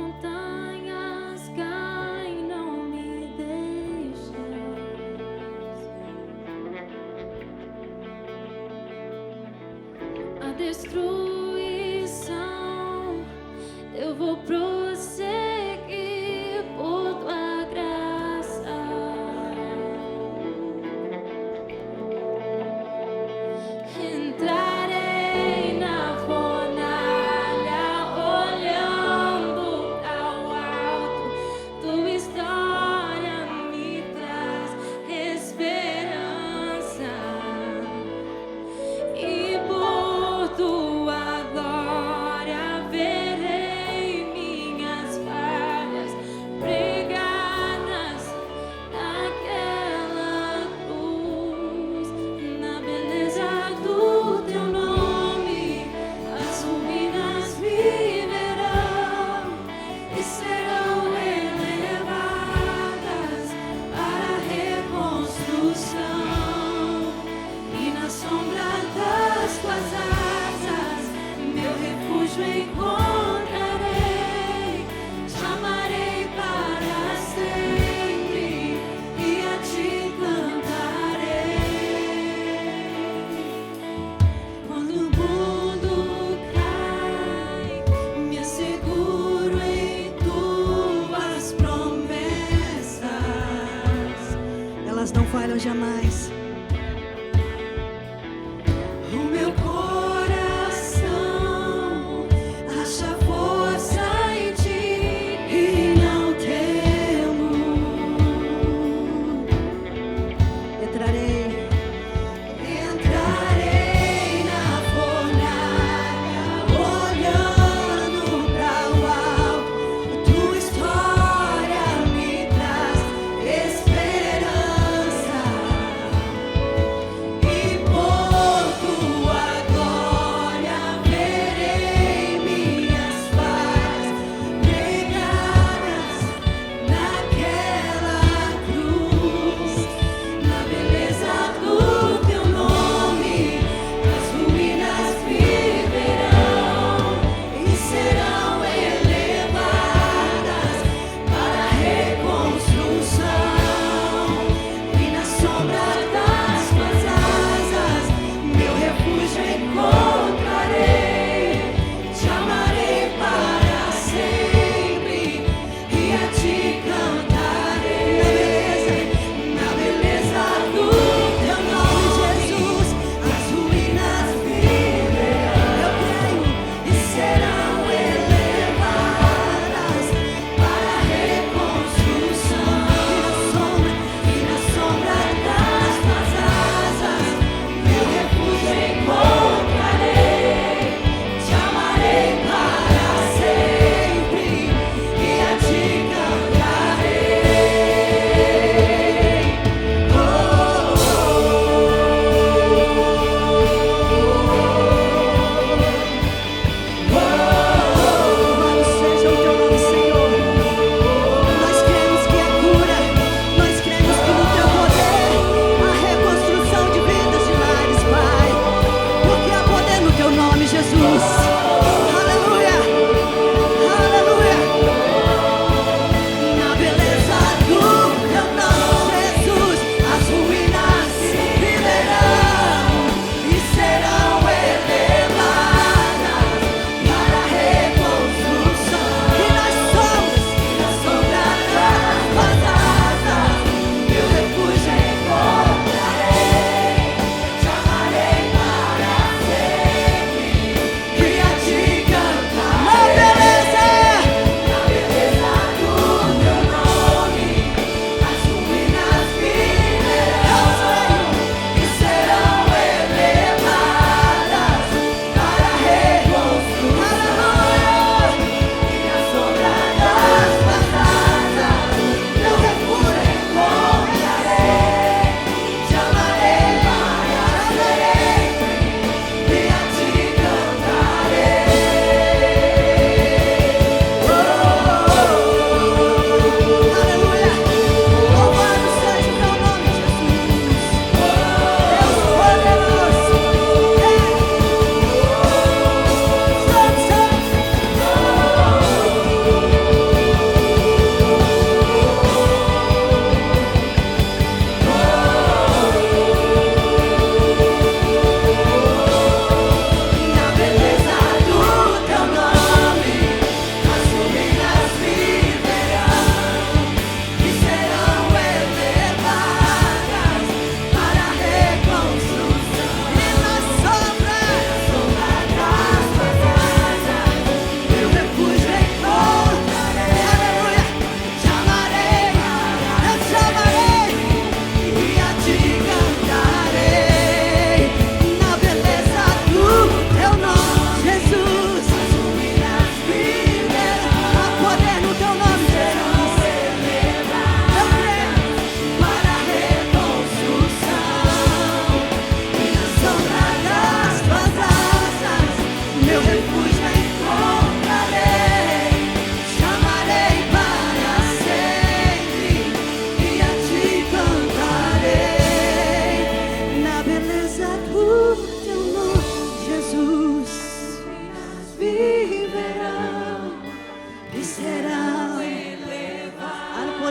montanhas caem, não me deixes. A destruição, eu vou prosseguir por tua graça. Entrarei na fornalha, olhando ao alto. Tua história me traz esperança. E por tua glória verei minhas falhas pregadas naquela cruz. Na beleza do teu nome, as ruínas me verão e serão elevadas para a reconstrução. E na sombra das tuas asas, meu refúgio encontrarei. Chamarei para sempre e a ti cantarei. Quando o mundo cai, me asseguro em tuas promessas. Elas não falham jamais. O meu coração acha força em ti e não temo. Entrarei Entrarei na fornalha, olhando para o alto. Tua história me traz esperança.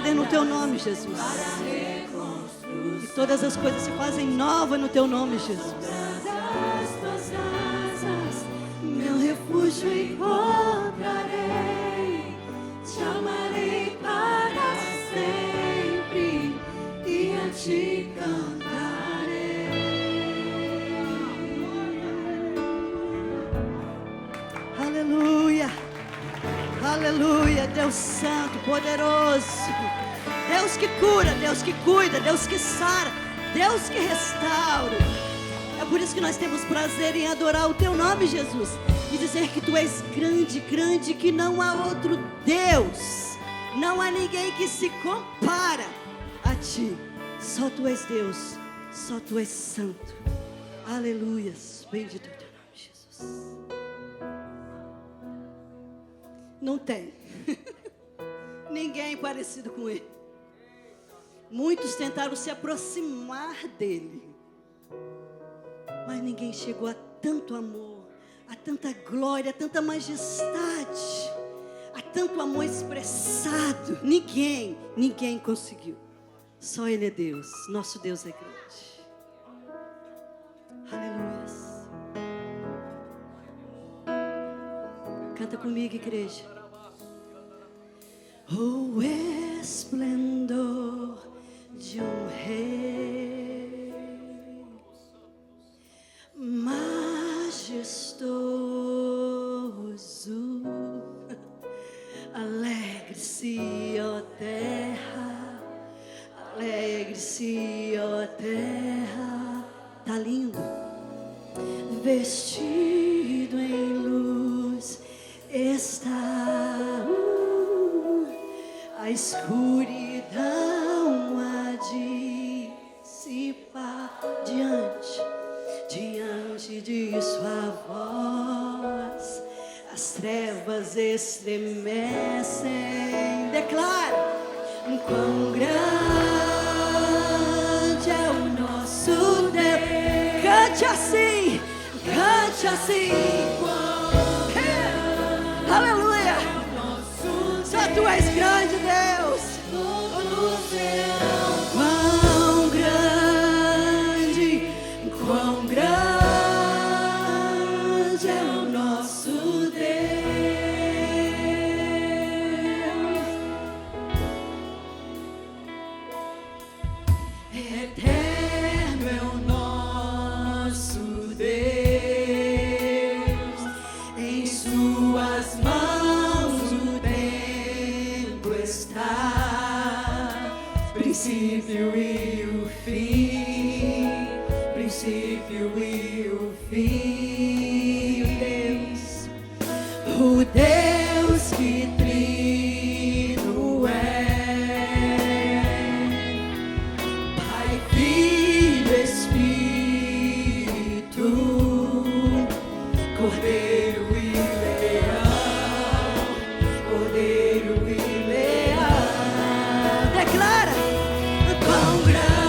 poder no teu nome, Jesus. E todas as coisas se fazem novas no teu nome, Jesus. Das tuas asas, meu refúgio encontrarei. Te amarei para sempre e a ti cantarei. Aleluia. Aleluia. Deus Santo, poderoso. Deus que cura, Deus que cuida, Deus que sara, Deus que restaura. É por isso que nós temos prazer em adorar o teu nome, Jesus, e dizer que tu és grande, grande, que não há outro Deus, não há ninguém que se compara a ti. Só tu és Deus, só tu és santo. Aleluias, bendito é o teu nome, Jesus. Não tem ninguém parecido com ele. Muitos tentaram se aproximar dele, mas ninguém chegou a tanto amor, a tanta glória, a tanta majestade, a tanto amor expressado. Ninguém conseguiu. Só ele é Deus. Nosso Deus é grande. Aleluia. Canta comigo, igreja. O esplendor de um rei majestoso. Alegre-se, ó terra, alegre-se, ó terra. Tá lindo. Vestido em luz está a escuridão a dissipar diante de sua voz. As trevas estremecem. Declara: quão grande é o nosso Deus. Cante assim, cante assim. Aleluia. Só tu és grande, Deus. Quão grande é o nosso Deus. Eterno é o nosso Deus. Em suas mãos o tempo está, princípio e o fim, princípio e o fim. O Deus que trino é, Pai, Filho, Espírito, Cordeiro e Leão, Cordeiro e Leão. Declara: quão grande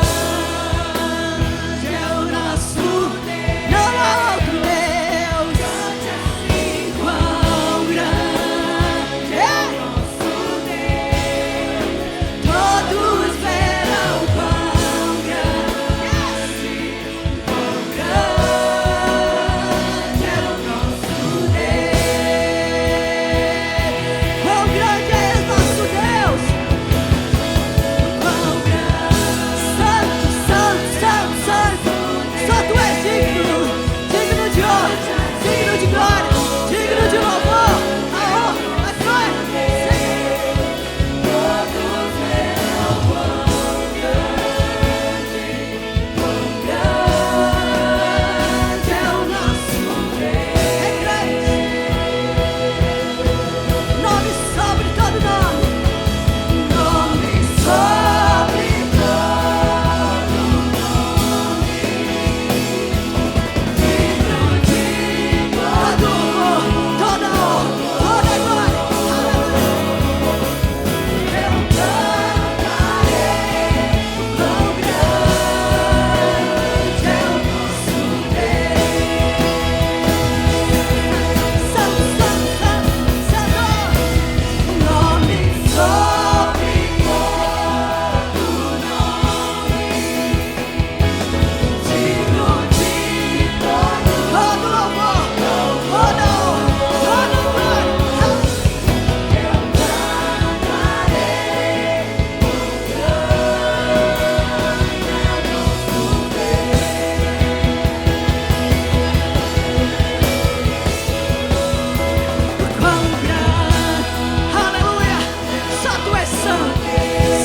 santo.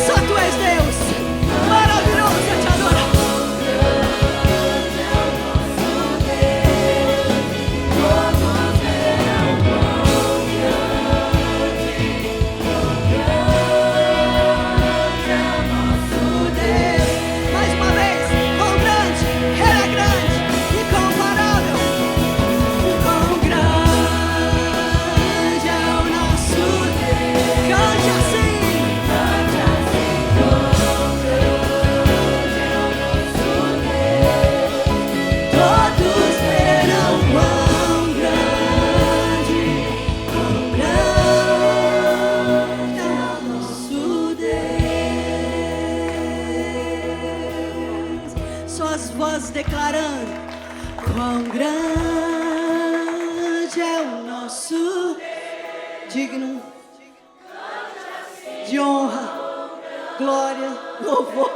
Só tu és Deus. Maravilhoso é te adorar. Mais uma vez, quão grande, Ele é grande, incomparável. Quão grande é o nosso Deus. Cante assim. Todos verão quão grande é o nosso Deus. Só as vozes declarando: quão grande é o nosso, digno de honra, glória, louvor.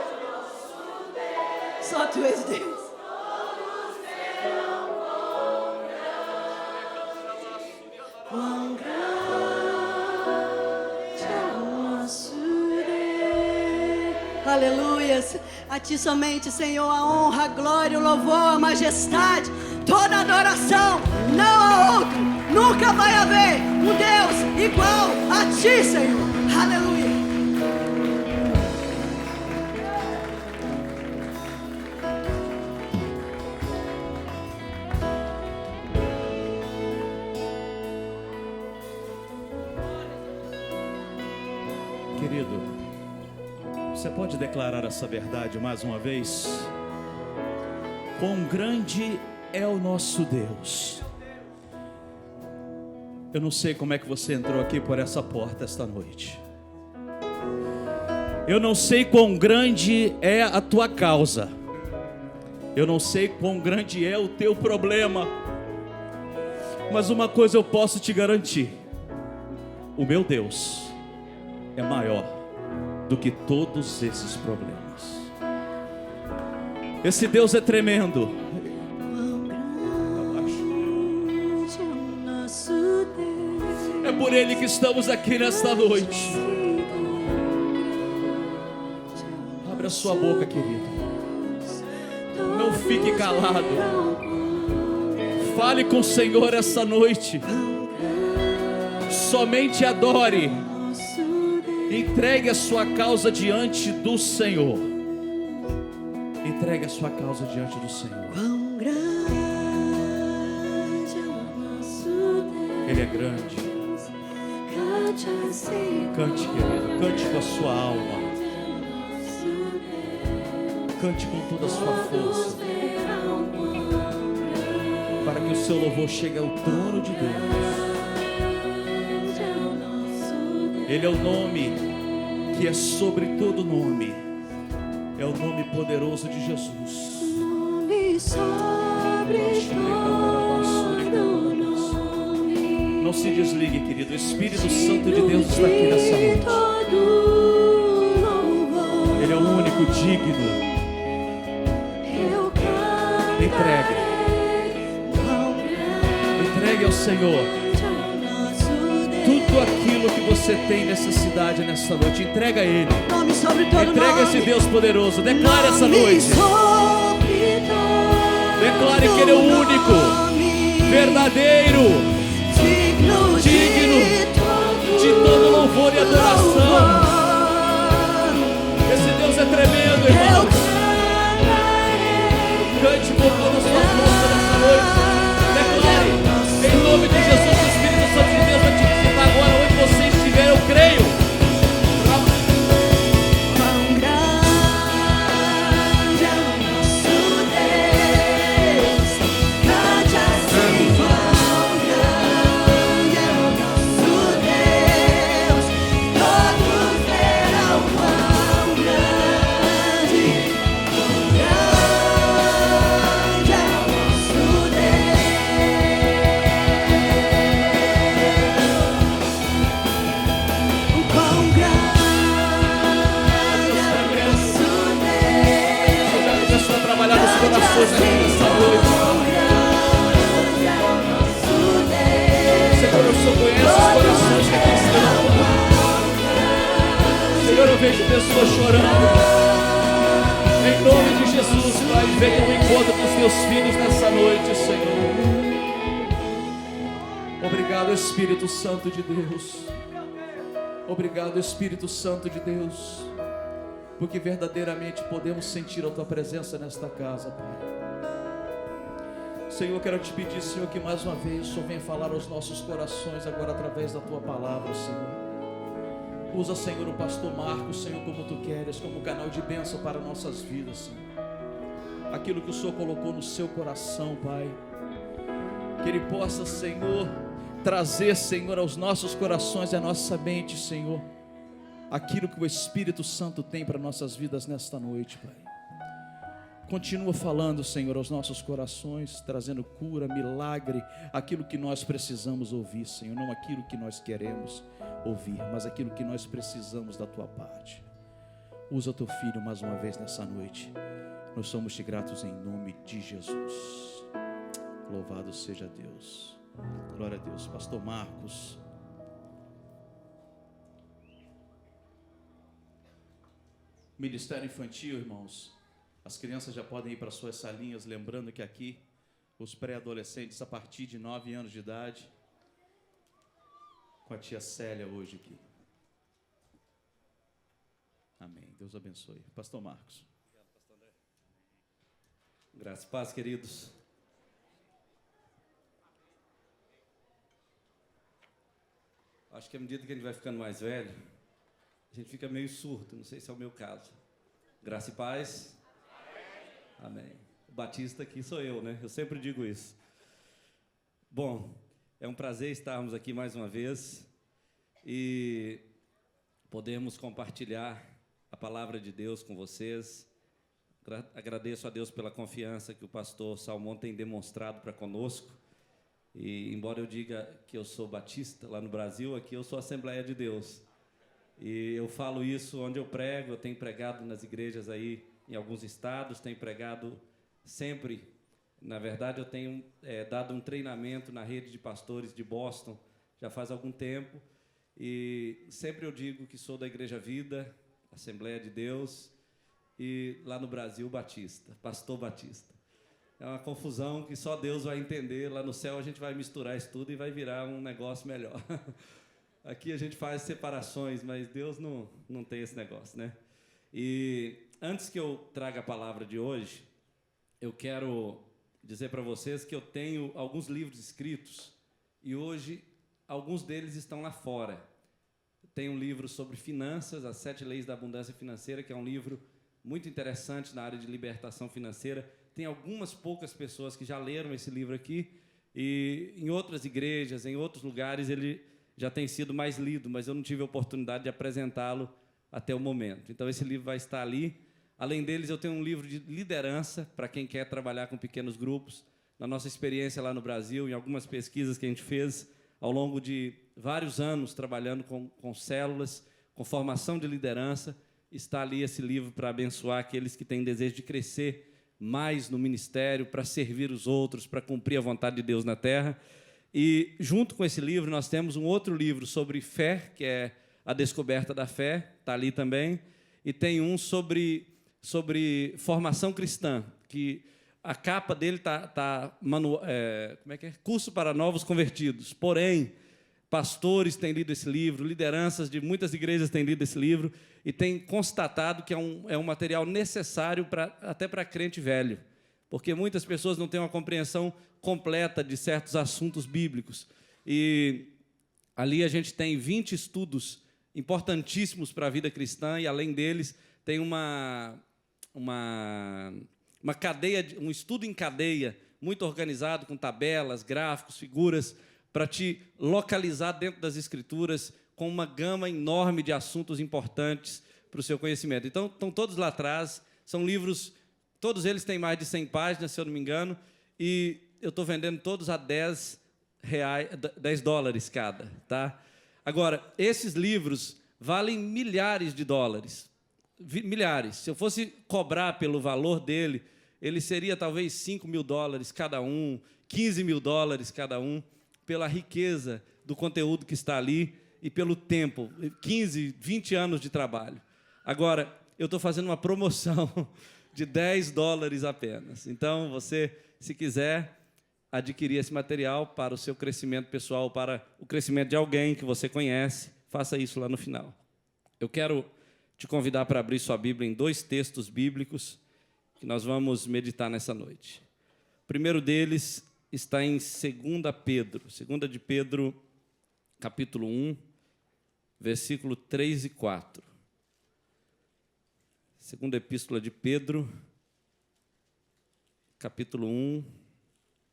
Só tu és Deus. Quão grande é o nosso Deus. Aleluias. A ti somente, Senhor, a honra, a glória, o louvor, a majestade, toda adoração. Não há outro, nunca vai haver um Deus igual a ti, Senhor. Aleluia. Querido, você pode declarar essa verdade mais uma vez? Quão grande é o nosso Deus. Eu não sei como é que você entrou aqui por essa porta esta noite. Eu não sei quão grande é a tua causa. Eu não sei quão grande é o teu problema. Mas uma coisa eu posso te garantir: o meu Deus é maior do que todos esses problemas. Esse Deus é tremendo. É por Ele que estamos aqui nesta noite. Abra sua boca, querido. Não fique calado. Fale com o Senhor essa noite. Somente adore. Entregue a sua causa diante do Senhor. Entregue a sua causa diante do Senhor. Quão grande é o nosso Deus. Ele é grande. Cante assim. Cante, querido. Cante com a sua alma. Cante com toda a sua força. Para que o seu louvor chegue ao trono de Deus. Ele é o nome que é sobre todo nome. É o nome poderoso de Jesus. Nome sobre todo nome. Não se desligue, querido. O Espírito Santo de Deus está aqui nessa noite. Ele é o único digno. Entregue. Entregue ao Senhor tudo aquilo que você tem necessidade nessa noite. Entrega a Ele. Nome sobre todo Entrega nome. esse Deus poderoso. Declare essa Nome noite. sobre todo Declare que Ele é o único, nome. verdadeiro, Digno de todo louvor e adoração. Esse Deus é tremendo, irmão. Cante com toda a sua força nessa noite. Declare, em nome de Jesus, o Espírito Santo de Deus vai te visitar agora, onde você estiver, eu creio. Quão grande é o nosso Deus. Cante assim. Quão grande é o nosso Deus. Todos eu vejo pessoas chorando. Em nome de Jesus, Pai, venha ao encontro dos teus filhos nessa noite, Senhor. Obrigado, Espírito Santo de Deus. Obrigado, Espírito Santo de Deus, porque verdadeiramente podemos sentir a Tua presença nesta casa, Pai. Senhor, quero te pedir, Senhor, que mais uma vez o Senhor venha falar aos nossos corações agora através da Tua palavra, Senhor. Usa, Senhor, o pastor Marcos, Senhor, como Tu queres, como canal de bênção para nossas vidas, Senhor. Aquilo que o Senhor colocou no seu coração, Pai, que Ele possa, Senhor, trazer, Senhor, aos nossos corações e à nossa mente, Senhor, aquilo que o Espírito Santo tem para nossas vidas nesta noite, Pai. Continua falando, Senhor, aos nossos corações, trazendo cura, milagre, aquilo que nós precisamos ouvir, Senhor, não aquilo que nós queremos ouvir, mas aquilo que nós precisamos da Tua parte. Usa Teu Filho mais uma vez nessa noite. Nós somos te gratos em nome de Jesus. Louvado seja Deus. Glória a Deus. Pastor Marcos. Ministério Infantil, irmãos. As crianças já podem ir para suas salinhas, lembrando que aqui os pré-adolescentes a partir de 9 anos de idade, com a tia Célia hoje aqui. Amém. Deus abençoe. Pastor Marcos. Obrigado, pastor André. Graças e paz, queridos. Acho que à medida que a gente vai ficando mais velho, a gente fica meio surdo, não sei se é o meu caso. Graça e paz. Amém. O Batista aqui sou eu, né? Eu sempre digo isso. Bom, é um prazer estarmos aqui mais uma vez e podemos compartilhar a palavra de Deus com vocês. Agradeço a Deus pela confiança que o pastor Salmão tem demonstrado para conosco. E embora eu diga que eu sou batista lá no Brasil, aqui eu sou Assembleia de Deus. E eu falo isso onde eu prego, eu tenho pregado nas igrejas aí em alguns estados, tenho pregado sempre. Na verdade, eu tenho dado um treinamento na rede de pastores de Boston já faz algum tempo. E sempre eu digo que sou da Igreja Vida, Assembleia de Deus, e lá no Brasil, Batista, Pastor Batista. É uma confusão que só Deus vai entender. Lá no céu a gente vai misturar isso tudo e vai virar um negócio melhor. Aqui a gente faz separações, mas Deus não tem esse negócio, né? E antes que eu traga a palavra de hoje, eu quero dizer para vocês que eu tenho alguns livros escritos e hoje alguns deles estão lá fora. Tem um livro sobre finanças, As 7 Leis da Abundância Financeira, que é um livro muito interessante na área de libertação financeira. Tem algumas poucas pessoas que já leram esse livro aqui e em outras igrejas, em outros lugares, ele já tem sido mais lido, mas eu não tive a oportunidade de apresentá-lo até o momento. Então, esse livro vai estar ali. Além deles, eu tenho um livro de liderança para quem quer trabalhar com pequenos grupos. Na nossa experiência lá no Brasil, em algumas pesquisas que a gente fez ao longo de vários anos trabalhando com células, com formação de liderança, está ali esse livro para abençoar aqueles que têm desejo de crescer mais no ministério, para servir os outros, para cumprir a vontade de Deus na terra. E, junto com esse livro, nós temos um outro livro sobre fé, que é A Descoberta da Fé, está ali também. E tem um sobre formação cristã, que a capa dele está Curso para Novos Convertidos. Porém, pastores têm lido esse livro, lideranças de muitas igrejas têm lido esse livro e têm constatado que é um material necessário até para crente velho, porque muitas pessoas não têm uma compreensão completa de certos assuntos bíblicos. E ali a gente tem 20 estudos importantíssimos para a vida cristã e, além deles, tem uma cadeia, um estudo em cadeia muito organizado, com tabelas, gráficos, figuras, para te localizar dentro das Escrituras com uma gama enorme de assuntos importantes para o seu conhecimento. Então, estão todos lá atrás, são livros, todos eles têm mais de 100 páginas, se eu não me engano, e eu estou vendendo todos a $10 cada, tá? Agora, esses livros valem milhares de dólares, milhares. Se eu fosse cobrar pelo valor dele, ele seria talvez $5 mil cada um, $15 mil cada um, pela riqueza do conteúdo que está ali e pelo tempo, 15, 20 anos de trabalho. Agora, eu estou fazendo uma promoção de $10 apenas. Então, você, se quiser adquirir esse material para o seu crescimento pessoal, para o crescimento de alguém que você conhece, faça isso lá no final. Eu quero te convidar para abrir sua Bíblia em 2 textos bíblicos que nós vamos meditar nessa noite. O primeiro deles está em 2 Pedro, 2 de Pedro, capítulo 1, versículo 3 e 4. Segunda Epístola de Pedro, capítulo 1,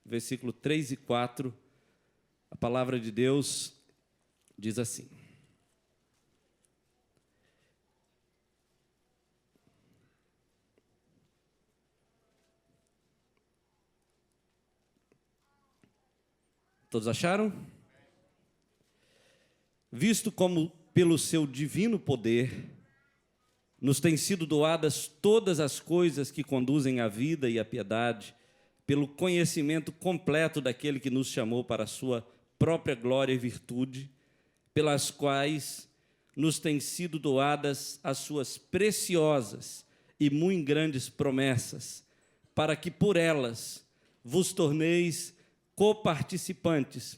versículo 3 e 4, a palavra de Deus diz assim: Todos acharam? Visto como pelo seu divino poder nos têm sido doadas todas as coisas que conduzem à vida e à piedade, pelo conhecimento completo daquele que nos chamou para a sua própria glória e virtude, pelas quais nos têm sido doadas as suas preciosas e muito grandes promessas, para que por elas vos torneis coparticipantes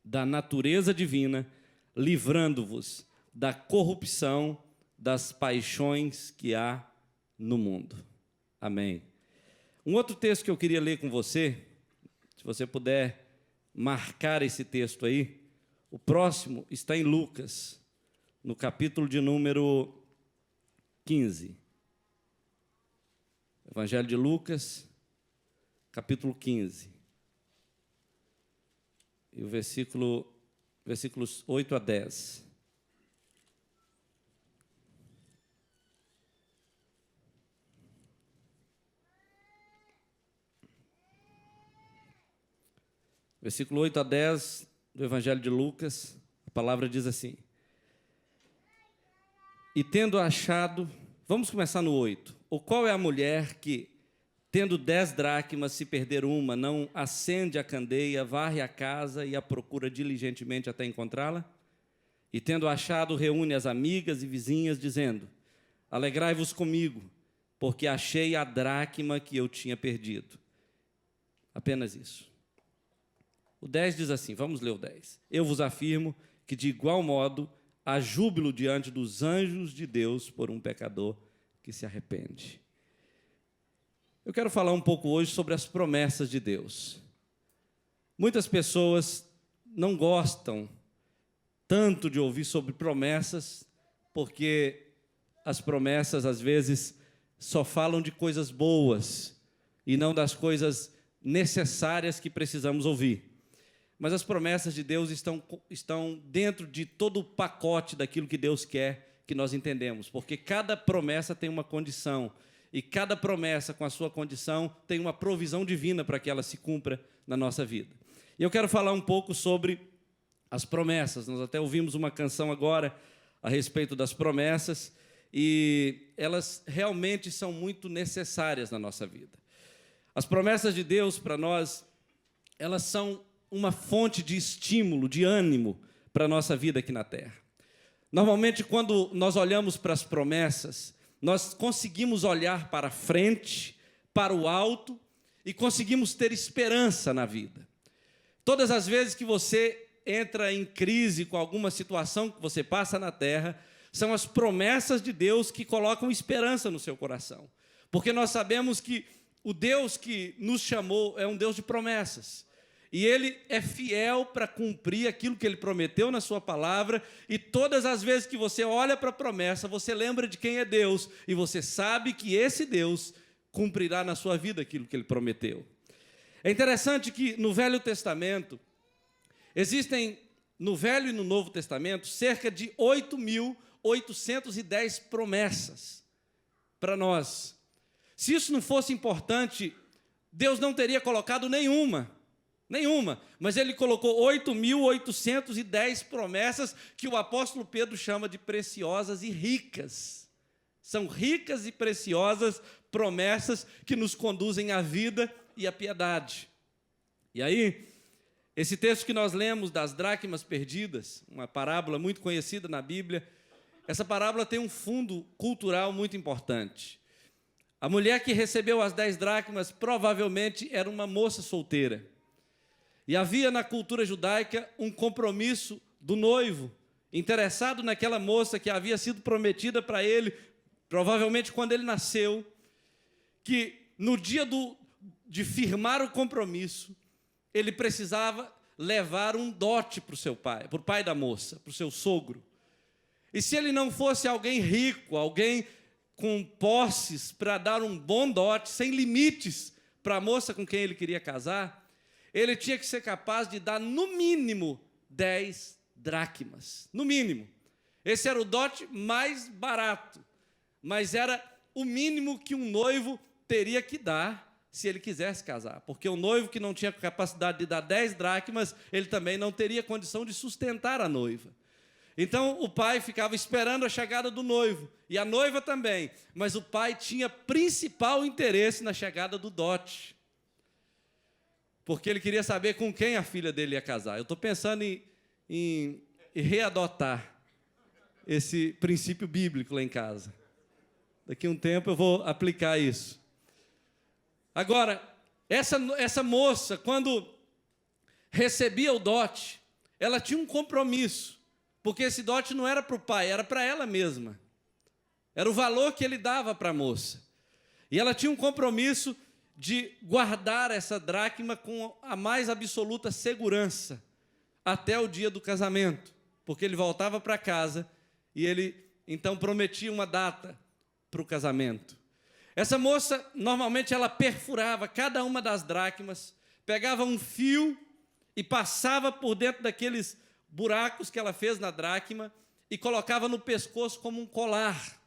da natureza divina, livrando-vos da corrupção das paixões que há no mundo. Amém. Um outro texto que eu queria ler com você, se você puder marcar esse texto aí, o próximo está em Lucas, no capítulo de número 15. Evangelho de Lucas, capítulo 15. E o versículos 8 a 10. Versículo 8 a 10 do Evangelho de Lucas, a palavra diz assim: E tendo achado, vamos começar no 8. Ou qual é a mulher que, tendo 10 dracmas, se perder uma, não acende a candeia, varre a casa e a procura diligentemente até encontrá-la? E tendo achado, reúne as amigas e vizinhas, dizendo: Alegrai-vos comigo, porque achei a dracma que eu tinha perdido. Apenas isso. O 10 diz assim, vamos ler o 10. Eu vos afirmo que, de igual modo, há júbilo diante dos anjos de Deus por um pecador que se arrepende. Eu quero falar um pouco hoje sobre as promessas de Deus. Muitas pessoas não gostam tanto de ouvir sobre promessas, porque as promessas, às vezes, só falam de coisas boas e não das coisas necessárias que precisamos ouvir. Mas as promessas de Deus estão dentro de todo o pacote daquilo que Deus quer que nós entendemos, porque cada promessa tem uma condição, e cada promessa com a sua condição tem uma provisão divina para que ela se cumpra na nossa vida. E eu quero falar um pouco sobre as promessas. Nós até ouvimos uma canção agora a respeito das promessas, e elas realmente são muito necessárias na nossa vida. As promessas de Deus para nós, elas são uma fonte de estímulo, de ânimo para a nossa vida aqui na terra. Normalmente, quando nós olhamos para as promessas, nós conseguimos olhar para frente, para o alto, e conseguimos ter esperança na vida. Todas as vezes que você entra em crise com alguma situação que você passa na terra, são as promessas de Deus que colocam esperança no seu coração. Porque nós sabemos que o Deus que nos chamou é um Deus de promessas. E Ele é fiel para cumprir aquilo que Ele prometeu na sua palavra, e todas as vezes que você olha para a promessa, você lembra de quem é Deus, e você sabe que esse Deus cumprirá na sua vida aquilo que Ele prometeu. É interessante que no Velho Testamento, existem no Velho e no Novo Testamento, cerca de 8.810 promessas para nós. Se isso não fosse importante, Deus não teria colocado nenhuma, mas Ele colocou 8.810 promessas que o apóstolo Pedro chama de preciosas e ricas. São ricas e preciosas promessas que nos conduzem à vida e à piedade. E aí, esse texto que nós lemos das dracmas perdidas, uma parábola muito conhecida na Bíblia, essa parábola tem um fundo cultural muito importante. A mulher que recebeu as 10 dracmas provavelmente era uma moça solteira. E havia na cultura judaica um compromisso do noivo, interessado naquela moça que havia sido prometida para ele, provavelmente quando ele nasceu, que no dia de firmar o compromisso, ele precisava levar um dote para o seu pai, para o pai da moça, para o seu sogro. E se ele não fosse alguém rico, alguém com posses para dar um bom dote, sem limites para a moça com quem ele queria casar, ele tinha que ser capaz de dar no mínimo 10 dracmas. No mínimo. Esse era o dote mais barato, mas era o mínimo que um noivo teria que dar se ele quisesse casar. Porque o noivo que não tinha capacidade de dar 10 dracmas, ele também não teria condição de sustentar a noiva. Então, o pai ficava esperando a chegada do noivo, e a noiva também, mas o pai tinha principal interesse na chegada do dote, porque ele queria saber com quem a filha dele ia casar. Eu estou pensando em readotar esse princípio bíblico lá em casa. Daqui a um tempo eu vou aplicar isso. Agora, essa moça, quando recebia o dote, ela tinha um compromisso, porque esse dote não era para o pai, era para ela mesma. Era o valor que ele dava para a moça. E ela tinha um compromisso de guardar essa dracma com a mais absoluta segurança até o dia do casamento, porque ele voltava para casa e ele então prometia uma data para o casamento. Essa moça, normalmente, ela perfurava cada uma das dracmas, pegava um fio e passava por dentro daqueles buracos que ela fez na dracma e colocava no pescoço como um colar.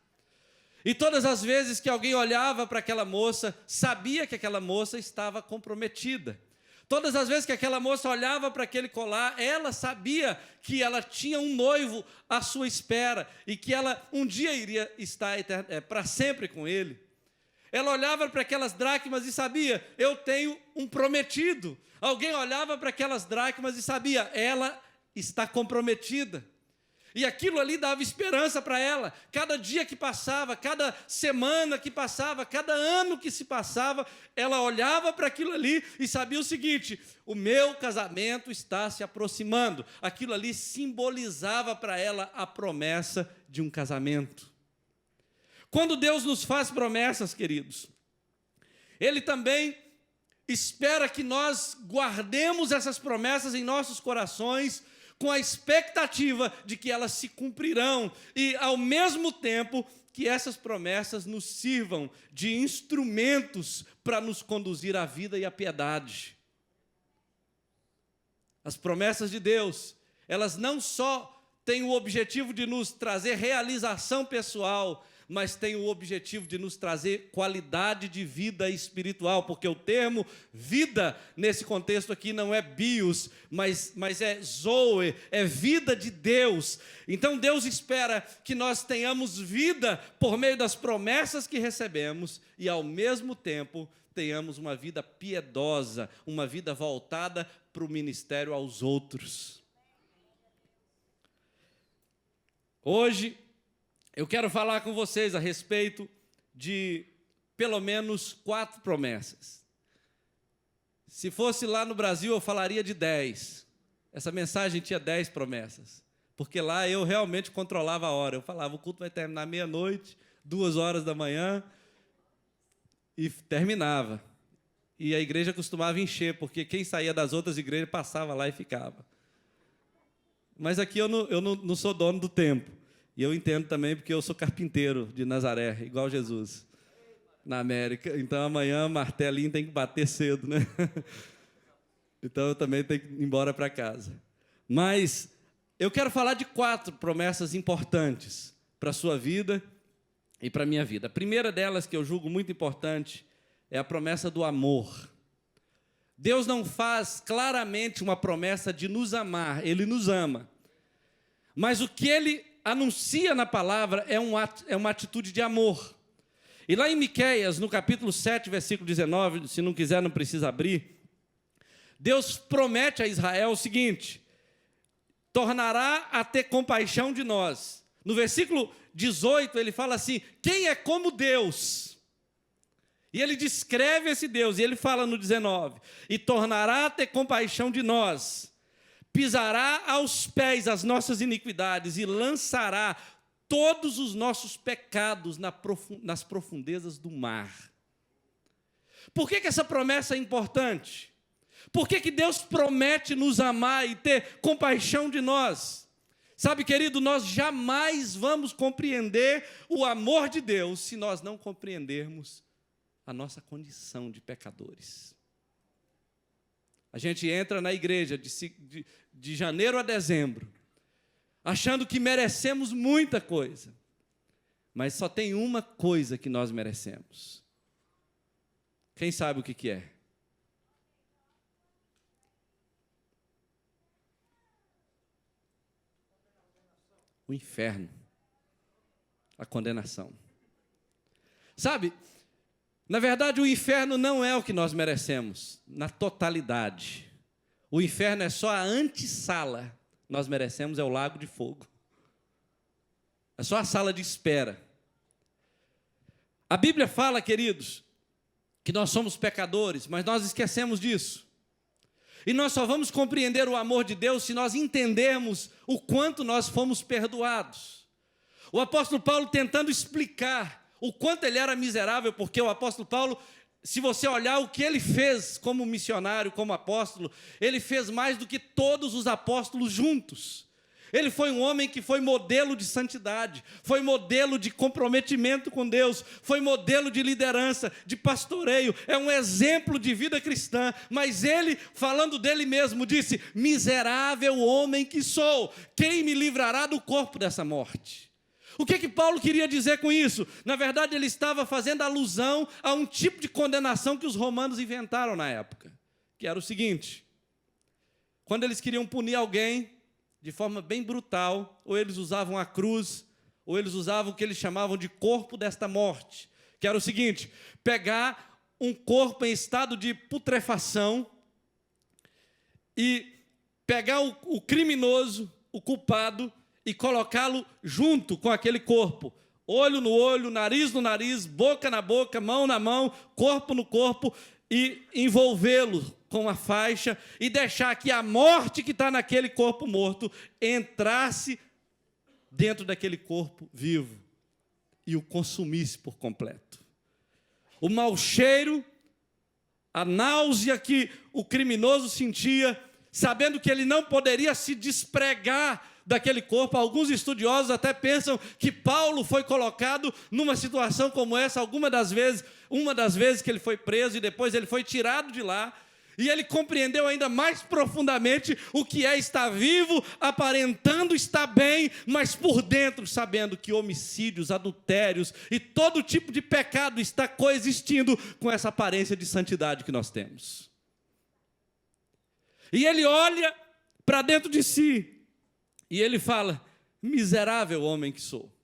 E todas as vezes que alguém olhava para aquela moça, sabia que aquela moça estava comprometida. Todas as vezes que aquela moça olhava para aquele colar, ela sabia que ela tinha um noivo à sua espera e que ela um dia iria estar para sempre com ele. Ela olhava para aquelas dracmas e sabia, eu tenho um prometido. Alguém olhava para aquelas dracmas e sabia, ela está comprometida. E aquilo ali dava esperança para ela. Cada dia que passava, cada semana que passava, cada ano que se passava, ela olhava para aquilo ali e sabia o seguinte, o meu casamento está se aproximando. Aquilo ali simbolizava para ela a promessa de um casamento. Quando Deus nos faz promessas, queridos, Ele também espera que nós guardemos essas promessas em nossos corações com a expectativa de que elas se cumprirão e, ao mesmo tempo, que essas promessas nos sirvam de instrumentos para nos conduzir à vida e à piedade. As promessas de Deus, elas não só têm o objetivo de nos trazer realização pessoal, mas tem o objetivo de nos trazer qualidade de vida espiritual, porque o termo vida, nesse contexto aqui, não é bios, mas é zoe, é vida de Deus. Então Deus espera que nós tenhamos vida por meio das promessas que recebemos e, ao mesmo tempo, tenhamos uma vida piedosa, uma vida voltada para o ministério aos outros. Hoje, eu quero falar com vocês a respeito de pelo menos 4 promessas. Se fosse lá no Brasil, eu falaria de 10. Essa mensagem tinha 10 promessas. Porque lá eu realmente controlava a hora. Eu falava, o culto vai terminar meia-noite, 2 horas da manhã, e terminava. E a igreja costumava encher, porque quem saía das outras igrejas passava lá e ficava. Mas aqui eu não sou dono do tempo. E eu entendo também porque eu sou carpinteiro de Nazaré, igual Jesus, na América. Então, amanhã, martelinho tem que bater cedo, né? Então, eu também tenho que ir embora para casa. Mas eu quero falar de 4 promessas importantes para a sua vida e para a minha vida. A primeira delas, que eu julgo muito importante, é a promessa do amor. Deus não faz claramente uma promessa de nos amar, Ele nos ama. Mas o que Ele anuncia na palavra é uma atitude de amor. E lá em Miqueias, no capítulo 7, versículo 19, se não quiser, não precisa abrir, Deus promete a Israel o seguinte, tornará a ter compaixão de nós, No versículo 18, ele fala assim: quem é como Deus? E ele descreve esse Deus, e ele fala no 19: e tornará a ter compaixão de nós, pisará aos pés as nossas iniquidades, e lançará todos os nossos pecados nas profundezas do mar. Por que essa promessa é importante? Por que Deus promete nos amar e ter compaixão de nós? Sabe, querido, nós jamais vamos compreender o amor de Deus se nós não compreendermos a nossa condição de pecadores. A gente entra na igreja de janeiro a dezembro, achando que merecemos muita coisa, mas só tem uma coisa que nós merecemos. Quem sabe o que é? O inferno, a condenação. Sabe, na verdade o inferno não é o que nós merecemos, na totalidade. O inferno é só a antessala. Nós merecemos é o lago de fogo. É só a sala de espera. A Bíblia fala, queridos, que nós somos pecadores, mas nós esquecemos disso. E nós só vamos compreender o amor de Deus se nós entendermos o quanto nós fomos perdoados. O apóstolo Paulo tentando explicar o quanto ele era miserável, porque o apóstolo Paulo, se você olhar o que ele fez como missionário, como apóstolo, ele fez mais do que todos os apóstolos juntos. Ele foi um homem que foi modelo de santidade, foi modelo de comprometimento com Deus, foi modelo de liderança, de pastoreio, é um exemplo de vida cristã, mas ele, falando dele mesmo, disse: miserável homem que sou, quem me livrará do corpo dessa morte? O que Paulo queria dizer com isso? Na verdade, ele estava fazendo alusão a um tipo de condenação que os romanos inventaram na época, que era o seguinte: quando eles queriam punir alguém de forma bem brutal, ou eles usavam a cruz, ou eles usavam o que eles chamavam de corpo desta morte, que era o seguinte: pegar um corpo em estado de putrefação e pegar o criminoso, o culpado, e colocá-lo junto com aquele corpo, olho no olho, nariz no nariz, boca na boca, mão na mão, corpo no corpo, e envolvê-lo com a faixa e deixar que a morte que está naquele corpo morto entrasse dentro daquele corpo vivo e o consumisse por completo. O mau cheiro, a náusea que o criminoso sentia, sabendo que ele não poderia se despregar daquele corpo. Alguns estudiosos até pensam que Paulo foi colocado numa situação como essa uma das vezes que ele foi preso e depois ele foi tirado de lá, e ele compreendeu ainda mais profundamente o que é estar vivo, aparentando estar bem, mas por dentro sabendo que homicídios, adultérios e todo tipo de pecado está coexistindo com essa aparência de santidade que nós temos. E ele olha para dentro de si e ele fala: miserável homem que sou.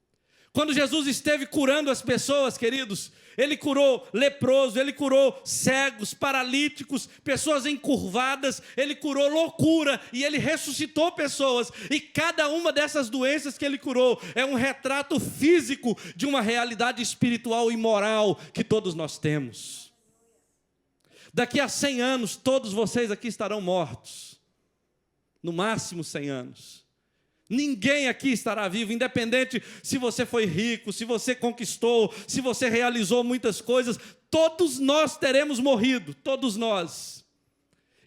Quando Jesus esteve curando as pessoas, queridos, ele curou leproso, ele curou cegos, paralíticos, pessoas encurvadas, ele curou loucura e ele ressuscitou pessoas. E cada uma dessas doenças que ele curou é um retrato físico de uma realidade espiritual e moral que todos nós temos. Daqui a 100 anos, todos vocês aqui estarão mortos. No máximo 100 anos. Ninguém aqui estará vivo, independente se você foi rico, se você conquistou, se você realizou muitas coisas. Todos nós teremos morrido, todos nós.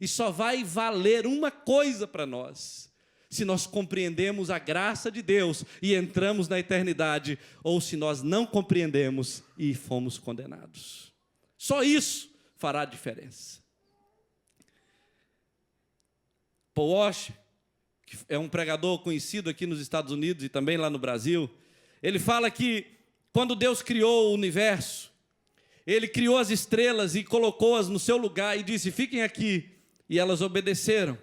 E só vai valer uma coisa para nós: se nós compreendemos a graça de Deus e entramos na eternidade, ou se nós não compreendemos e fomos condenados. Só isso fará a diferença. Paul Washer, que é um pregador conhecido aqui nos Estados Unidos e também lá no Brasil, ele fala que quando Deus criou o universo, ele criou as estrelas e colocou-as no seu lugar e disse: fiquem aqui, e elas obedeceram.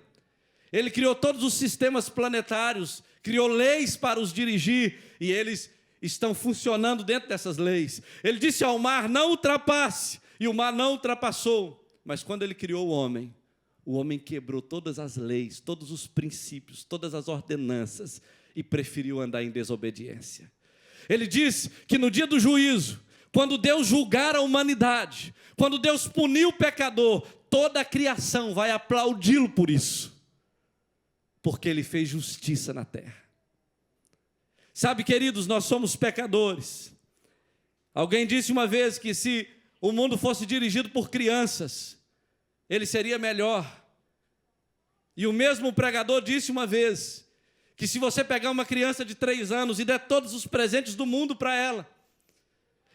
Ele criou todos os sistemas planetários, criou leis para os dirigir, e eles estão funcionando dentro dessas leis. Ele disse ao mar: não ultrapasse, e o mar não ultrapassou. Mas quando ele criou o homem quebrou todas as leis, todos os princípios, todas as ordenanças, e preferiu andar em desobediência. Ele disse que no dia do juízo, quando Deus julgar a humanidade, quando Deus punir o pecador, toda a criação vai aplaudi-lo por isso, porque ele fez justiça na terra. Sabe, queridos, nós somos pecadores. Alguém disse uma vez que se o mundo fosse dirigido por crianças, ele seria melhor. E o mesmo pregador disse uma vez que se você pegar uma criança de 3 anos e der todos os presentes do mundo para ela,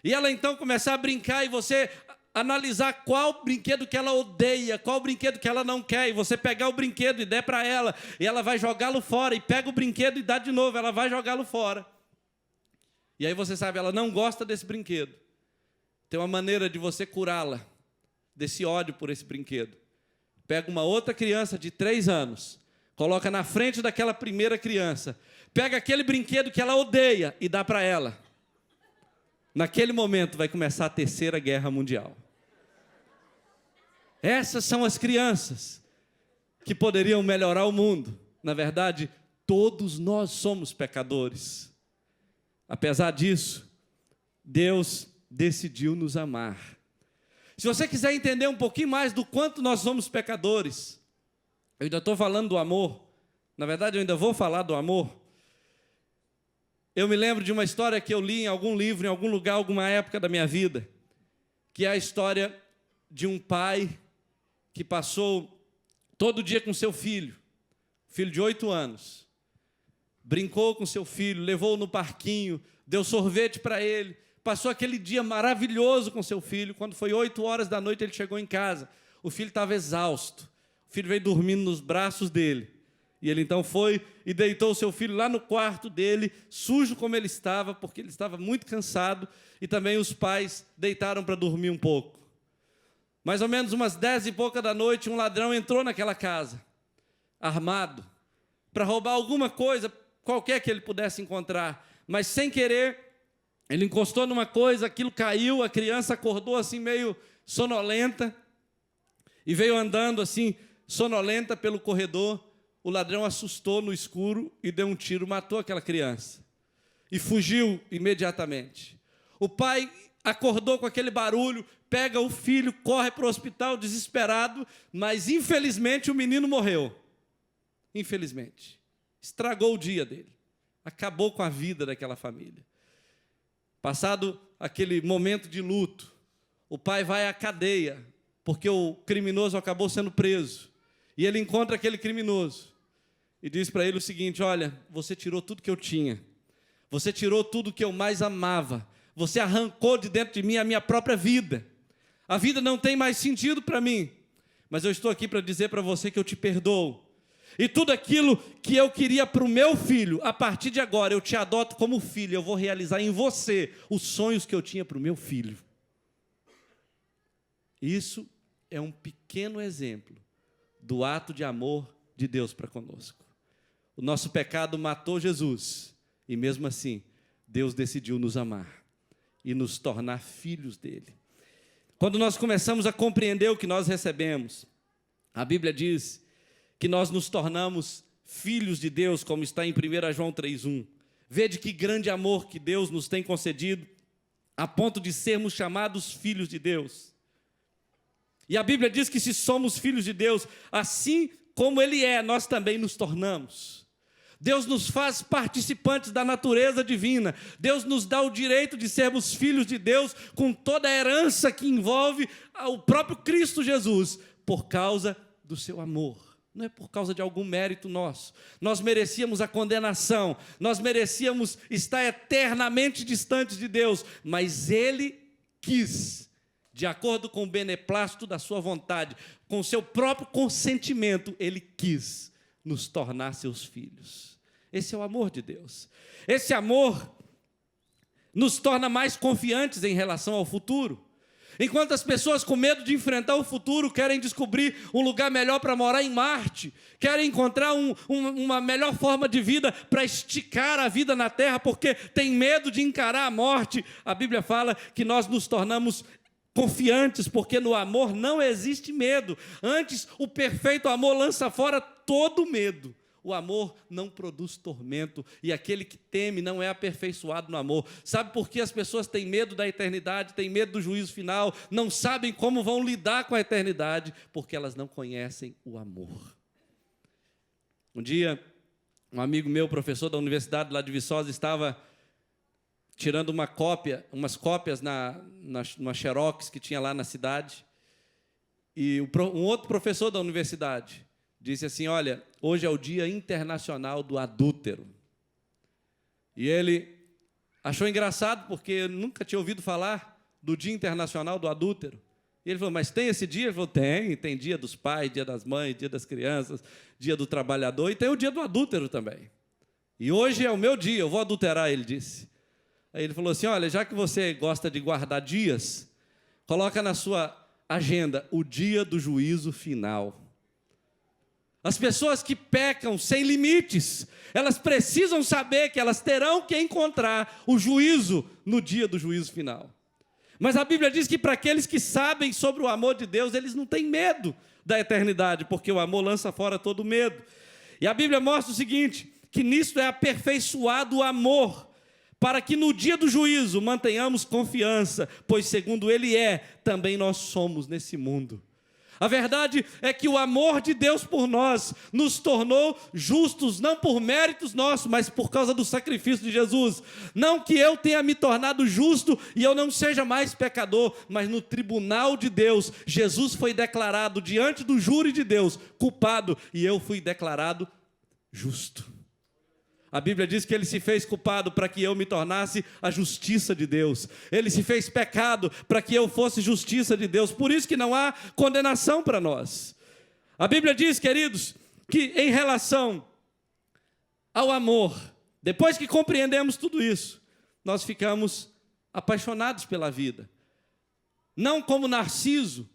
e ela então começar a brincar e você analisar qual brinquedo que ela odeia, qual brinquedo que ela não quer, e você pegar o brinquedo e der para ela, e ela vai jogá-lo fora, e pega o brinquedo e dá de novo, ela vai jogá-lo fora. E aí você sabe, ela não gosta desse brinquedo. Tem uma maneira de você curá-la desse ódio por esse brinquedo. Pega uma outra criança de 3 anos, coloca na frente daquela primeira criança, pega aquele brinquedo que ela odeia e dá para ela. Naquele momento vai começar a Terceira Guerra Mundial. Essas são as crianças que poderiam melhorar o mundo. Na verdade, todos nós somos pecadores. Apesar disso, Deus decidiu nos amar. Se você quiser entender um pouquinho mais do quanto nós somos pecadores, eu ainda estou falando do amor. Na verdade, eu ainda vou falar do amor. Eu me lembro de uma história que eu li em algum livro, em algum lugar, alguma época da minha vida, que é a história de um pai que passou todo dia com seu filho de 8 anos, brincou com seu filho, levou-o no parquinho, deu sorvete para ele, passou aquele dia maravilhoso com seu filho. Quando foi 8 horas da noite, ele chegou em casa, o filho estava exausto, o filho veio dormindo nos braços dele. E ele então foi e deitou o seu filho lá no quarto dele, sujo como ele estava, porque ele estava muito cansado, e também os pais deitaram para dormir um pouco. Mais ou menos umas 10 e pouca da noite, um ladrão entrou naquela casa, armado, para roubar alguma coisa, qualquer que ele pudesse encontrar, mas sem querer, ele encostou numa coisa, aquilo caiu, a criança acordou assim meio sonolenta, e veio andando assim, sonolenta pelo corredor. O ladrão assustou no escuro e deu um tiro, matou aquela criança. E fugiu imediatamente. O pai acordou com aquele barulho, pega o filho, corre para o hospital desesperado, mas infelizmente o menino morreu. Infelizmente. Estragou o dia dele. Acabou com a vida daquela família. Passado aquele momento de luto, o pai vai à cadeia, porque o criminoso acabou sendo preso. E ele encontra aquele criminoso e diz para ele o seguinte: olha, você tirou tudo que eu tinha, você tirou tudo que eu mais amava, você arrancou de dentro de mim a minha própria vida, a vida não tem mais sentido para mim, mas eu estou aqui para dizer para você que eu te perdoo, e tudo aquilo que eu queria para o meu filho, a partir de agora eu te adoto como filho, eu vou realizar em você os sonhos que eu tinha para o meu filho. Isso é um pequeno exemplo do ato de amor de Deus para conosco. O nosso pecado matou Jesus, e mesmo assim, Deus decidiu nos amar e nos tornar filhos dele. Quando nós começamos a compreender o que nós recebemos, a Bíblia diz que nós nos tornamos filhos de Deus, como está em 1 João 3,1. Vede que grande amor que Deus nos tem concedido, a ponto de sermos chamados filhos de Deus. E a Bíblia diz que se somos filhos de Deus, assim como Ele é, nós também nos tornamos. Deus nos faz participantes da natureza divina. Deus nos dá o direito de sermos filhos de Deus, com toda a herança que envolve o próprio Cristo Jesus, por causa do seu amor. Não é por causa de algum mérito nosso. Nós merecíamos a condenação, nós merecíamos estar eternamente distantes de Deus, mas Ele quis, de acordo com o beneplácito da sua vontade, com o seu próprio consentimento, Ele quis nos tornar seus filhos. Esse é o amor de Deus. Esse amor nos torna mais confiantes em relação ao futuro. Enquanto as pessoas com medo de enfrentar o futuro querem descobrir um lugar melhor para morar em Marte, querem encontrar uma melhor forma de vida para esticar a vida na Terra, porque tem medo de encarar a morte, a Bíblia fala que nós nos tornamos confiantes, porque no amor não existe medo. Antes, o perfeito amor lança fora todo medo. O amor não produz tormento, e aquele que teme não é aperfeiçoado no amor. Sabe por que as pessoas têm medo da eternidade, têm medo do juízo final, não sabem como vão lidar com a eternidade? Porque elas não conhecem o amor. Um dia, um amigo meu, professor da universidade lá de Viçosa, estava tirando umas cópias numa xerox que tinha lá na cidade, e um outro professor da universidade disse assim: olha, hoje é o Dia Internacional do Adúltero. E ele achou engraçado, porque nunca tinha ouvido falar do Dia Internacional do Adúltero. E ele falou: mas tem esse dia? Ele falou: tem Dia dos Pais, Dia das Mães, Dia das Crianças, Dia do Trabalhador, e tem o Dia do Adúltero também. E hoje é o meu dia, eu vou adulterar, ele disse. Aí ele falou assim: olha, já que você gosta de guardar dias, coloca na sua agenda o dia do juízo final. As pessoas que pecam sem limites, elas precisam saber que elas terão que encontrar o juízo no dia do juízo final. Mas a Bíblia diz que para aqueles que sabem sobre o amor de Deus, eles não têm medo da eternidade, porque o amor lança fora todo medo. E a Bíblia mostra o seguinte, que nisto é aperfeiçoado o amor, para que no dia do juízo mantenhamos confiança, pois segundo Ele é, também nós somos nesse mundo. A verdade é que o amor de Deus por nós nos tornou justos, não por méritos nossos, mas por causa do sacrifício de Jesus. Não que eu tenha me tornado justo e eu não seja mais pecador, mas no tribunal de Deus, Jesus foi declarado diante do júri de Deus culpado e eu fui declarado justo. A Bíblia diz que Ele se fez culpado para que eu me tornasse a justiça de Deus. Ele se fez pecado para que eu fosse justiça de Deus. Por isso que não há condenação para nós. A Bíblia diz, queridos, que em relação ao amor, depois que compreendemos tudo isso, nós ficamos apaixonados pela vida. Não como Narciso,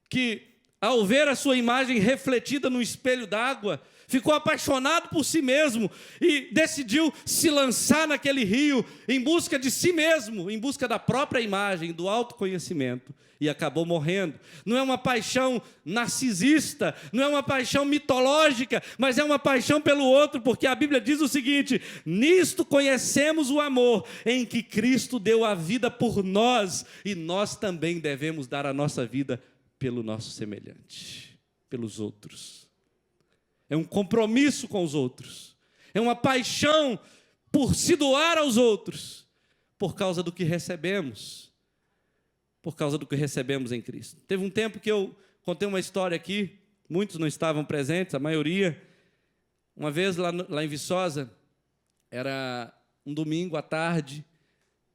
que ao ver a sua imagem refletida no espelho d'água, ficou apaixonado por si mesmo e decidiu se lançar naquele rio em busca de si mesmo, em busca da própria imagem, do autoconhecimento, e acabou morrendo. Não é uma paixão narcisista, não é uma paixão mitológica, mas é uma paixão pelo outro, porque a Bíblia diz o seguinte: nisto conhecemos o amor, em que Cristo deu a vida por nós, e nós também devemos dar a nossa vida pelo nosso semelhante, pelos outros. É um compromisso com os outros. É uma paixão por se doar aos outros, por causa do que recebemos. Por causa do que recebemos em Cristo. Teve um tempo que eu contei uma história aqui, muitos não estavam presentes, a maioria. Uma vez lá em Viçosa, era um domingo à tarde,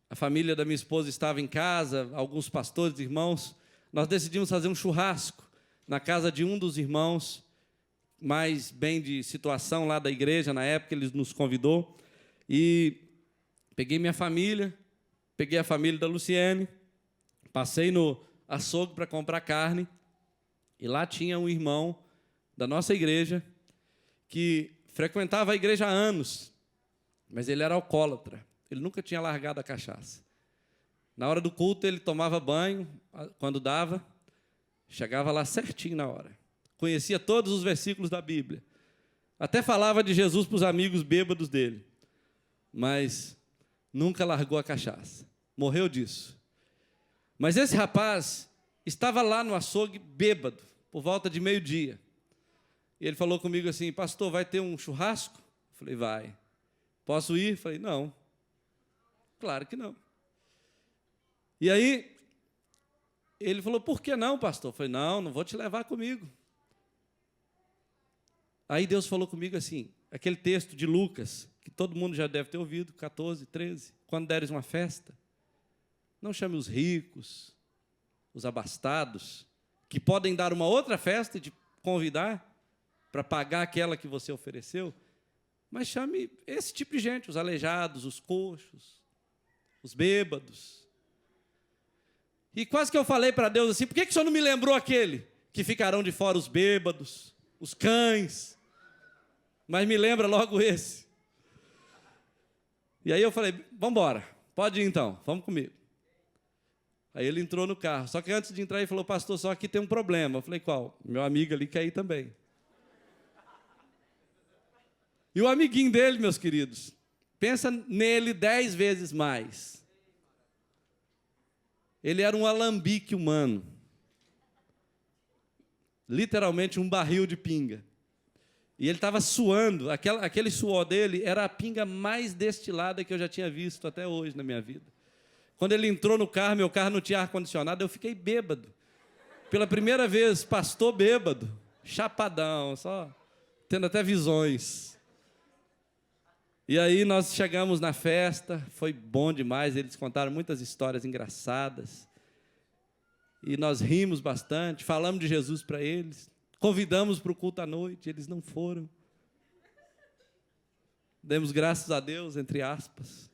a família da minha esposa estava em casa, alguns pastores, irmãos. Nós decidimos fazer um churrasco na casa de um dos irmãos, mais bem de situação lá da igreja, na época ele nos convidou, e peguei minha família, peguei a família da Luciene, passei no açougue para comprar carne, e lá tinha um irmão da nossa igreja, que frequentava a igreja há anos, mas ele era alcoólatra, ele nunca tinha largado a cachaça. Na hora do culto ele tomava banho, quando dava, chegava lá certinho na hora. Conhecia todos os versículos da Bíblia. Até falava de Jesus para os amigos bêbados dele. Mas nunca largou a cachaça. Morreu disso. Mas esse rapaz estava lá no açougue bêbado, por volta de meio-dia. E ele falou comigo assim: pastor, vai ter um churrasco? Eu falei: vai. Posso ir? Eu falei: não. Claro que não. E aí, ele falou: por que não, pastor? Eu falei: não vou te levar comigo. Aí Deus falou comigo assim, aquele texto de Lucas, que todo mundo já deve ter ouvido, 14, 13, quando deres uma festa, não chame os ricos, os abastados, que podem dar uma outra festa e te convidar para pagar aquela que você ofereceu, mas chame esse tipo de gente, os aleijados, os coxos, os bêbados. E quase que eu falei para Deus assim: por que o Senhor não me lembrou aquele que ficarão de fora os bêbados, os cães? Mas me lembra logo esse. E aí eu falei: vamos embora, pode ir então, vamos comigo. Aí ele entrou no carro, só que antes de entrar ele falou: pastor, só aqui tem um problema. Eu falei: qual? Meu amigo ali quer ir também. E o amiguinho dele, meus queridos, pensa nele 10 vezes mais. Ele era um alambique humano. Literalmente um barril de pinga. E ele estava suando, aquele suor dele era a pinga mais destilada que eu já tinha visto até hoje na minha vida. Quando ele entrou no carro, meu carro não tinha ar-condicionado, eu fiquei bêbado. Pela primeira vez, pastor bêbado, chapadão, só tendo até visões. E aí nós chegamos na festa, foi bom demais, eles contaram muitas histórias engraçadas. E nós rimos bastante, falamos de Jesus para eles. Convidamos para o culto à noite, eles não foram. Demos graças a Deus, entre aspas.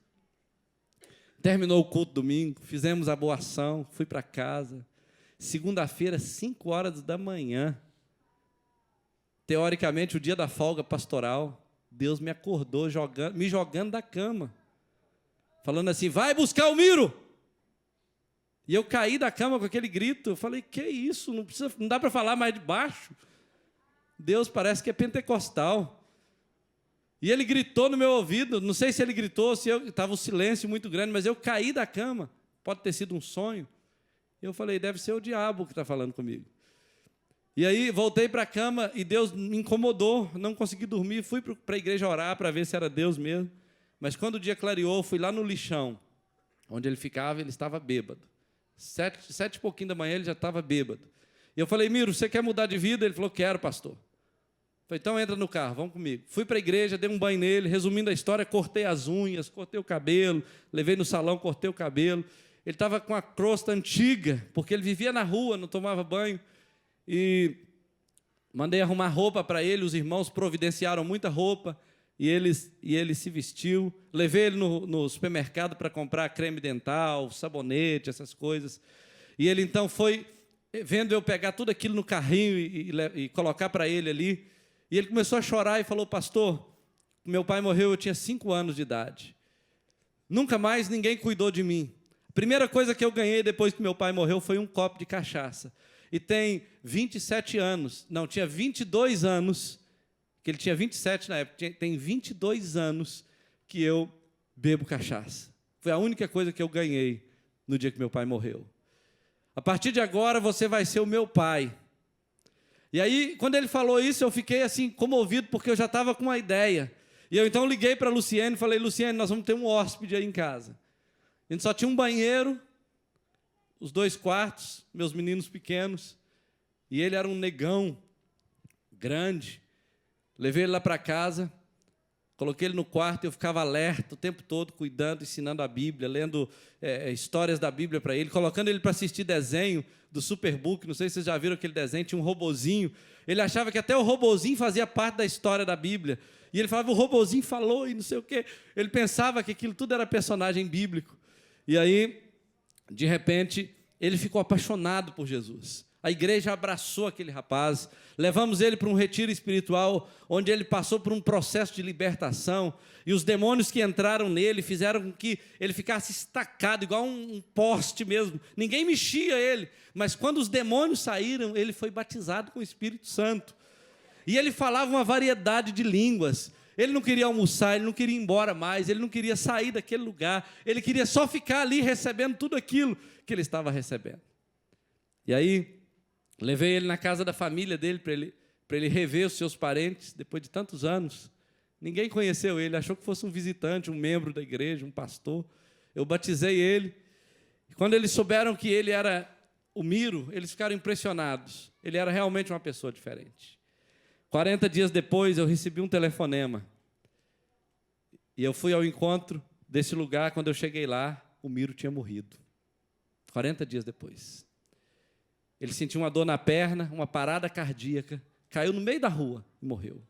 Terminou o culto domingo, fizemos a boa ação, fui para casa. Segunda-feira, 5 horas da manhã. Teoricamente, o dia da folga pastoral, Deus me acordou, me jogando da cama. Falando assim, vai buscar o Miro. E eu caí da cama com aquele grito. Eu falei, que isso? Não dá para falar mais de baixo. Deus parece que é pentecostal. E ele gritou no meu ouvido. Não sei se ele gritou, se estava um silêncio muito grande, mas eu caí da cama. Pode ter sido um sonho. Eu falei, deve ser o diabo que está falando comigo. E aí voltei para a cama e Deus me incomodou. Não consegui dormir. Fui para a igreja orar para ver se era Deus mesmo. Mas quando o dia clareou, fui lá no lixão. Onde ele ficava, ele estava bêbado. 7 e pouquinho da manhã, ele já estava bêbado. E eu falei, Miro, você quer mudar de vida? Ele falou, quero, pastor. Eu falei, então entra no carro, vamos comigo. Fui para a igreja, dei um banho nele, resumindo a história, cortei as unhas, cortei o cabelo, levei no salão, cortei o cabelo. Ele estava com a crosta antiga, porque ele vivia na rua, não tomava banho. E mandei arrumar roupa para ele, os irmãos providenciaram muita roupa. E ele se vestiu, levei ele no supermercado para comprar creme dental, sabonete, essas coisas. E ele então foi, vendo eu pegar tudo aquilo no carrinho e colocar para ele ali. E ele começou a chorar e falou, pastor, meu pai morreu, eu tinha 5 anos de idade. Nunca mais ninguém cuidou de mim. A primeira coisa que eu ganhei depois que meu pai morreu foi um copo de cachaça. E tem 27 anos, não, tinha 22 anos, que ele tinha 27 na época, tem 22 anos que eu bebo cachaça. Foi a única coisa que eu ganhei no dia que meu pai morreu. A partir de agora, você vai ser o meu pai. E aí, quando ele falou isso, eu fiquei assim, comovido, porque eu já estava com uma ideia. E eu então liguei para a Luciene e falei, Luciene, nós vamos ter um hóspede aí em casa. A gente só tinha um banheiro, os 2 quartos, meus meninos pequenos, e ele era um negão grande. Levei ele lá para casa, coloquei ele no quarto e eu ficava alerta o tempo todo, cuidando, ensinando a Bíblia, lendo histórias da Bíblia para ele, colocando ele para assistir desenho do Superbook. Não sei se vocês já viram aquele desenho, tinha um robozinho. Ele achava que até o robozinho fazia parte da história da Bíblia. E ele falava, o robozinho falou e não sei o quê. Ele pensava que aquilo tudo era personagem bíblico. E aí, de repente, ele ficou apaixonado por Jesus. A igreja abraçou aquele rapaz, levamos ele para um retiro espiritual, onde ele passou por um processo de libertação, e os demônios que entraram nele fizeram com que ele ficasse estacado, igual um poste mesmo. Ninguém mexia ele, mas quando os demônios saíram, ele foi batizado com o Espírito Santo. E ele falava uma variedade de línguas. Ele não queria almoçar, ele não queria ir embora mais, ele não queria sair daquele lugar, ele queria só ficar ali recebendo tudo aquilo que ele estava recebendo. E aí, levei ele na casa da família dele para ele rever os seus parentes, depois de tantos anos. Ninguém conheceu ele, achou que fosse um visitante, um membro da igreja, um pastor. Eu batizei ele. E quando eles souberam que ele era o Miro, eles ficaram impressionados. Ele era realmente uma pessoa diferente. 40 dias depois, eu recebi um telefonema. E eu fui ao encontro desse lugar. Quando eu cheguei lá, o Miro tinha morrido. 40 dias depois. Ele sentiu uma dor na perna, uma parada cardíaca, caiu no meio da rua e morreu.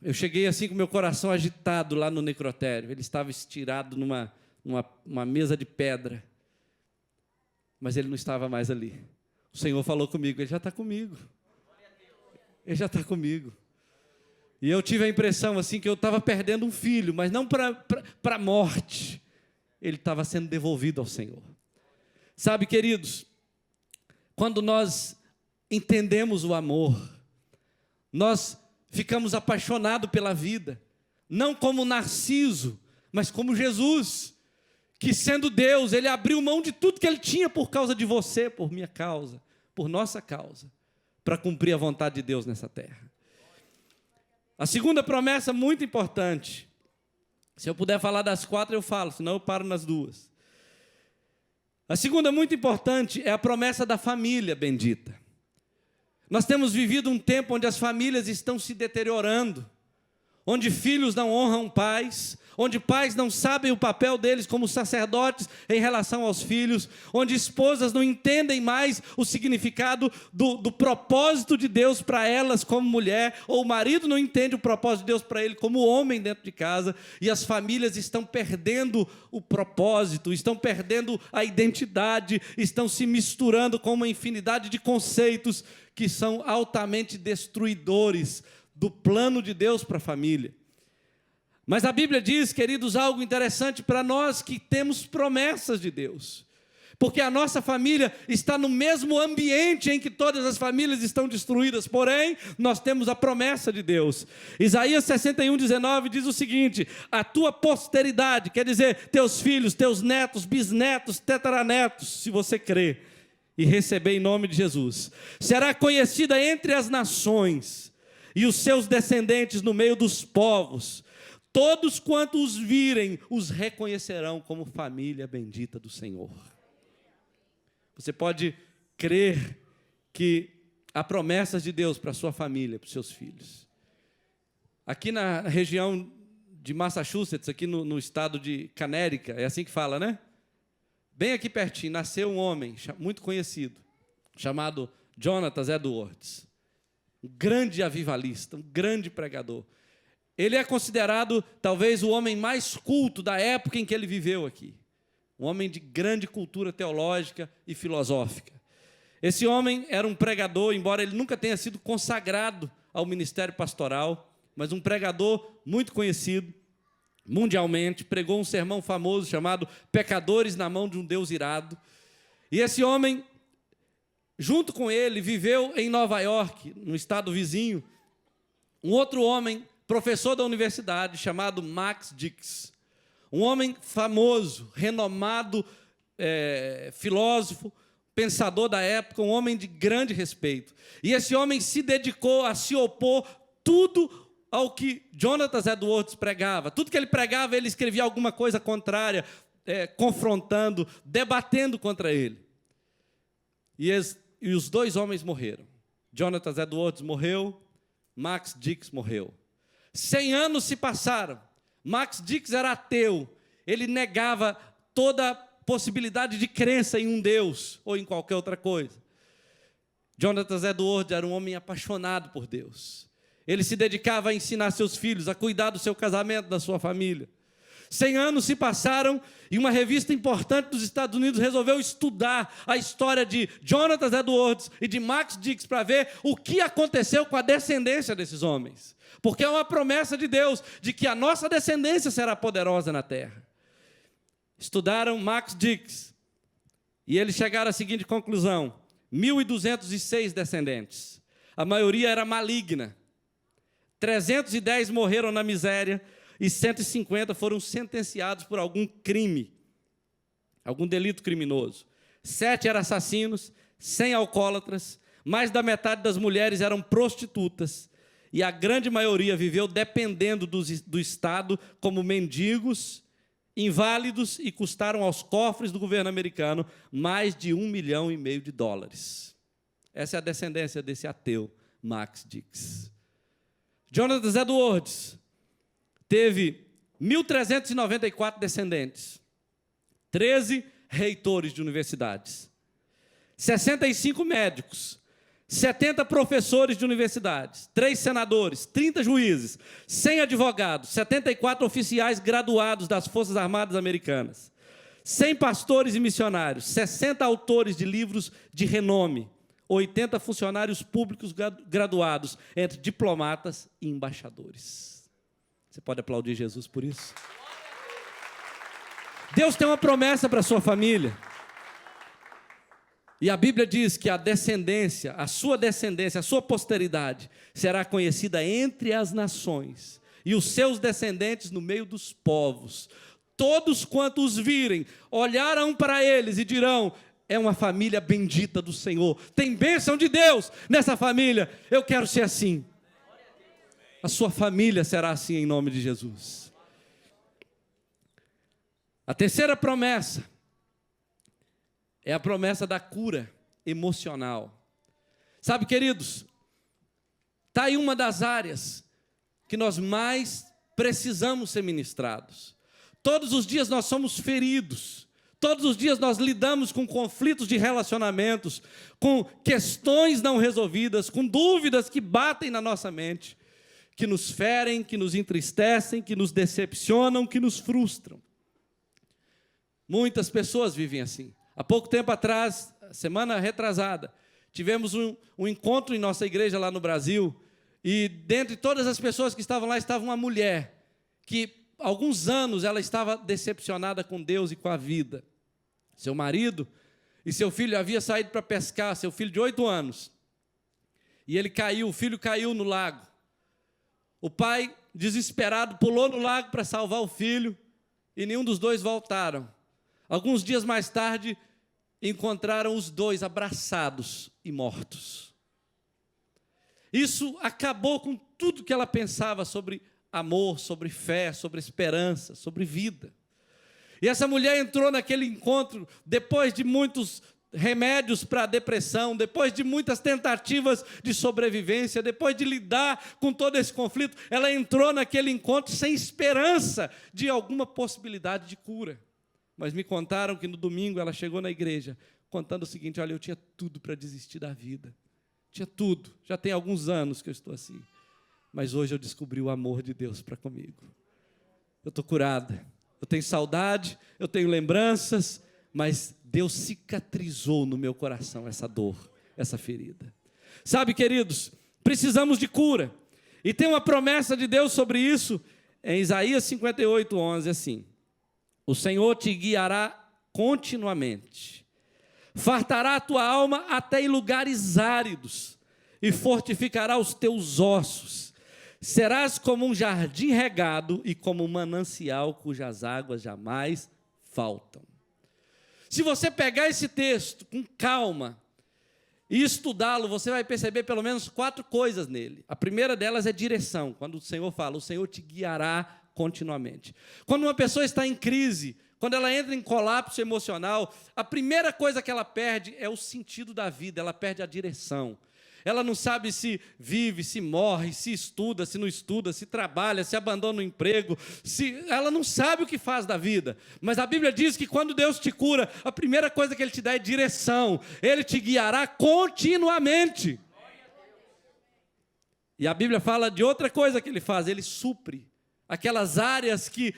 Eu cheguei assim com meu coração agitado lá no necrotério. Ele estava estirado numa mesa de pedra. Mas ele não estava mais ali. O Senhor falou comigo, ele já está comigo. Ele já está comigo. E eu tive a impressão assim que eu estava perdendo um filho, mas não para a morte. Ele estava sendo devolvido ao Senhor. Sabe, queridos, quando nós entendemos o amor, nós ficamos apaixonados pela vida, não como Narciso, mas como Jesus, que sendo Deus, Ele abriu mão de tudo que Ele tinha por causa de você, por minha causa, por nossa causa, para cumprir a vontade de Deus nessa terra. A segunda promessa muito importante, se eu puder falar das 4 eu falo, senão eu paro nas 2. A segunda muito importante é a promessa da família bendita. Nós temos vivido um tempo onde as famílias estão se deteriorando, onde filhos não honram pais, onde pais não sabem o papel deles como sacerdotes em relação aos filhos, onde esposas não entendem mais o significado do propósito de Deus para elas como mulher, ou o marido não entende o propósito de Deus para ele como homem dentro de casa, e as famílias estão perdendo o propósito, estão perdendo a identidade, estão se misturando com uma infinidade de conceitos que são altamente destruidores do plano de Deus para a família. Mas a Bíblia diz, queridos, algo interessante para nós que temos promessas de Deus. Porque a nossa família está no mesmo ambiente em que todas as famílias estão destruídas, porém, nós temos a promessa de Deus. Isaías 61:19 diz o seguinte: a tua posteridade, quer dizer, teus filhos, teus netos, bisnetos, tetaranetos, se você crê e receber em nome de Jesus, será conhecida entre as nações, e os seus descendentes no meio dos povos. Todos quantos os virem, os reconhecerão como família bendita do Senhor. Você pode crer que há promessas de Deus para a sua família, para os seus filhos. Aqui na região de Massachusetts, aqui no estado de Connecticut, é assim que fala, né? Bem aqui pertinho, nasceu um homem muito conhecido, chamado Jonathan Edwards. Um grande avivalista, um grande pregador. Ele é considerado, talvez, o homem mais culto da época em que ele viveu aqui. Um homem de grande cultura teológica e filosófica. Esse homem era um pregador, embora ele nunca tenha sido consagrado ao ministério pastoral, mas um pregador muito conhecido mundialmente, pregou um sermão famoso chamado Pecadores na Mão de um Deus Irado. E esse homem, junto com ele, viveu em Nova York, no estado vizinho, um outro homem, professor da universidade, chamado Max Dix. Um homem famoso, renomado filósofo, pensador da época, um homem de grande respeito. E esse homem se dedicou a se opor tudo ao que Jonathan Edwards pregava. Tudo que ele pregava, ele escrevia alguma coisa contrária, confrontando, debatendo contra ele. E os 2 homens morreram. Jonathan Edwards morreu, Max Dix morreu. 100 anos se passaram. Max Dix era ateu. Ele negava toda possibilidade de crença em um Deus ou em qualquer outra coisa. Jonathan Edwards era um homem apaixonado por Deus. Ele se dedicava a ensinar seus filhos, a cuidar do seu casamento, da sua família. 100 anos se passaram e uma revista importante dos Estados Unidos resolveu estudar a história de Jonathan Edwards e de Max Dix para ver o que aconteceu com a descendência desses homens. Porque é uma promessa de Deus de que a nossa descendência será poderosa na terra. Estudaram Max Dix e eles chegaram à seguinte conclusão: 1.206 descendentes. A maioria era maligna. 310 morreram na miséria e 150 foram sentenciados por algum crime, algum delito criminoso. 7 eram assassinos, 100 alcoólatras, mais da metade das mulheres eram prostitutas e a grande maioria viveu dependendo do Estado como mendigos, inválidos, e custaram aos cofres do governo americano mais de $1,5 milhão de dólares. Essa é a descendência desse ateu, Max Dix. Jonathan Edwards teve 1.394 descendentes, 13 reitores de universidades, 65 médicos, 70 professores de universidades, 3 senadores, 30 juízes, 100 advogados, 74 oficiais graduados das Forças Armadas Americanas, 100 pastores e missionários, 60 autores de livros de renome, 80 funcionários públicos graduados, entre diplomatas e embaixadores. Você pode aplaudir Jesus por isso? Deus tem uma promessa para a sua família. E a Bíblia diz que a descendência, a sua posteridade, será conhecida entre as nações, e os seus descendentes no meio dos povos. Todos quantos os virem, olharão para eles e dirão: é uma família bendita do Senhor, tem bênção de Deus nessa família, eu quero ser assim. A sua família será assim em nome de Jesus. A terceira promessa é a promessa da cura emocional. Sabe, queridos, está aí uma das áreas que nós mais precisamos ser ministrados. Todos os dias nós somos feridos, todos os dias nós lidamos com conflitos de relacionamentos, com questões não resolvidas, com dúvidas que batem na nossa mente, que nos ferem, que nos entristecem, que nos decepcionam, que nos frustram. Muitas pessoas vivem assim. Há pouco tempo atrás, semana retrasada, tivemos um encontro em nossa igreja lá no Brasil, e dentre todas as pessoas que estavam lá, estava uma mulher, que há alguns anos ela estava decepcionada com Deus e com a vida. Seu marido e seu filho havia saído para pescar, seu filho de 8 anos, e ele caiu, o filho caiu no lago. O pai, desesperado, pulou no lago para salvar o filho, e nenhum dos dois voltaram. Alguns dias mais tarde, encontraram os dois abraçados e mortos. Isso acabou com tudo que ela pensava sobre amor, sobre fé, sobre esperança, sobre vida. E essa mulher entrou naquele encontro depois de muitos remédios para a depressão, depois de muitas tentativas de sobrevivência, depois de lidar com todo esse conflito, ela entrou naquele encontro sem esperança de alguma possibilidade de cura. Mas me contaram que no domingo ela chegou na igreja contando o seguinte: olha, eu tinha tudo para desistir da vida, tinha tudo, já tem alguns anos que eu estou assim, mas hoje eu descobri o amor de Deus para comigo. Eu estou curada, eu tenho saudade, eu tenho lembranças, mas Deus cicatrizou no meu coração essa dor, essa ferida. Sabe, queridos, precisamos de cura, e tem uma promessa de Deus sobre isso, em Isaías 58:11, assim: o Senhor te guiará continuamente, fartará a tua alma até em lugares áridos, e fortificará os teus ossos. Serás como um jardim regado e como um manancial cujas águas jamais faltam. Se você pegar esse texto com calma e estudá-lo, você vai perceber pelo menos 4 coisas nele. A primeira delas é direção, quando o Senhor fala: o Senhor te guiará continuamente. Quando uma pessoa está em crise, quando ela entra em colapso emocional, a primeira coisa que ela perde é o sentido da vida, ela perde a direção. Ela não sabe se vive, se morre, se estuda, se não estuda, se trabalha, se abandona o emprego, ela não sabe o que faz da vida. Mas a Bíblia diz que quando Deus te cura, a primeira coisa que Ele te dá é direção. Ele te guiará continuamente. E a Bíblia fala de outra coisa que Ele faz: Ele supre aquelas áreas que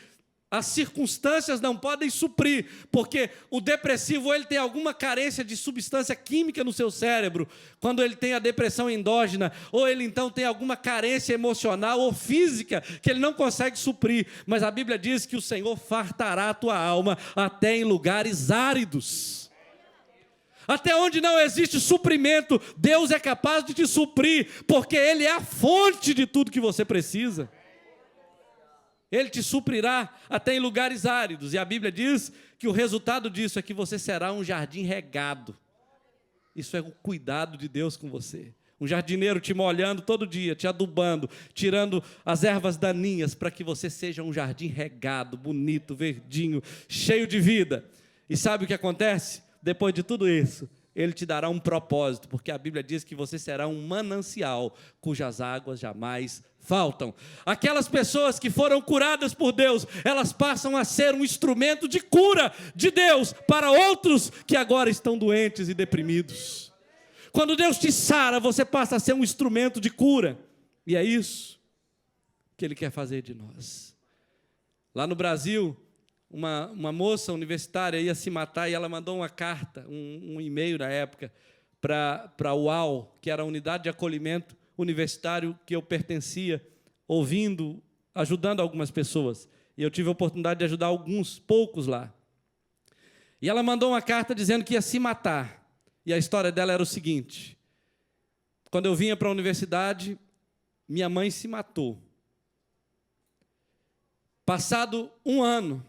as circunstâncias não podem suprir, porque o depressivo, ele tem alguma carência de substância química no seu cérebro, quando ele tem a depressão endógena, ou ele então tem alguma carência emocional ou física, que ele não consegue suprir, mas a Bíblia diz que o Senhor fartará a tua alma até em lugares áridos. Até onde não existe suprimento, Deus é capaz de te suprir, porque Ele é a fonte de tudo que você precisa. Ele te suprirá até em lugares áridos. E a Bíblia diz que o resultado disso é que você será um jardim regado. Isso é o cuidado de Deus com você. Um jardineiro te molhando todo dia, te adubando, tirando as ervas daninhas para que você seja um jardim regado, bonito, verdinho, cheio de vida. E sabe o que acontece? Depois de tudo isso, Ele te dará um propósito, porque a Bíblia diz que você será um manancial cujas águas jamais faltam. Aquelas pessoas que foram curadas por Deus, elas passam a ser um instrumento de cura de Deus para outros que agora estão doentes e deprimidos. Quando Deus te sara, você passa a ser um instrumento de cura. E é isso que Ele quer fazer de nós. Lá no Brasil, uma moça universitária ia se matar e ela mandou uma carta, um e-mail na época, para a UAU, que era a unidade de acolhimento universitário que eu pertencia, ajudando algumas pessoas. E eu tive a oportunidade de ajudar poucos lá. E ela mandou uma carta dizendo que ia se matar, E a história dela era o seguinte: quando eu vinha para a universidade, minha mãe se matou. Passado um ano,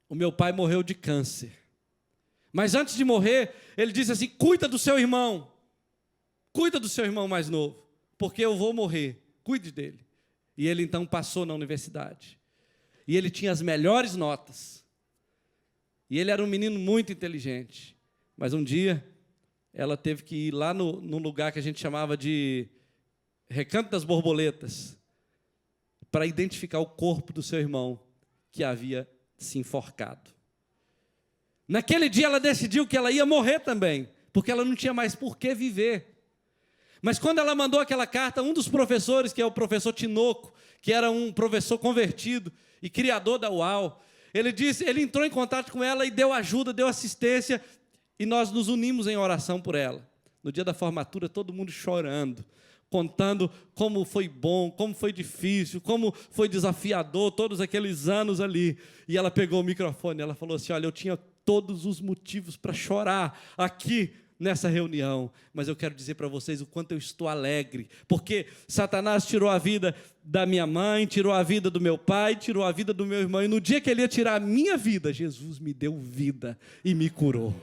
o meu pai morreu de câncer. Mas antes de morrer, ele disse assim: cuida do seu irmão mais novo, porque eu vou morrer, cuide dele. E ele então passou na universidade. E ele tinha as melhores notas. E ele era um menino muito inteligente. Mas um dia, ela teve que ir lá no lugar que a gente chamava de Recanto das Borboletas, para identificar o corpo do seu irmão, que havia se enforcado. Naquele dia ela decidiu que ela ia morrer também, porque ela não tinha mais por que viver. Mas quando ela mandou aquela carta, um dos professores, que é o professor Tinoco, que era um professor convertido e criador da UAU, ele entrou em contato com ela e deu ajuda, deu assistência, e nós nos unimos em oração por ela. No dia da formatura, todo mundo chorando, contando como foi bom, como foi difícil, como foi desafiador todos aqueles anos ali. E ela pegou o microfone e ela falou assim: olha, eu tinha todos os motivos para chorar aqui nessa reunião, mas eu quero dizer para vocês o quanto eu estou alegre, porque Satanás tirou a vida da minha mãe, tirou a vida do meu pai, tirou a vida do meu irmão, e no dia que ele ia tirar a minha vida, Jesus me deu vida e me curou.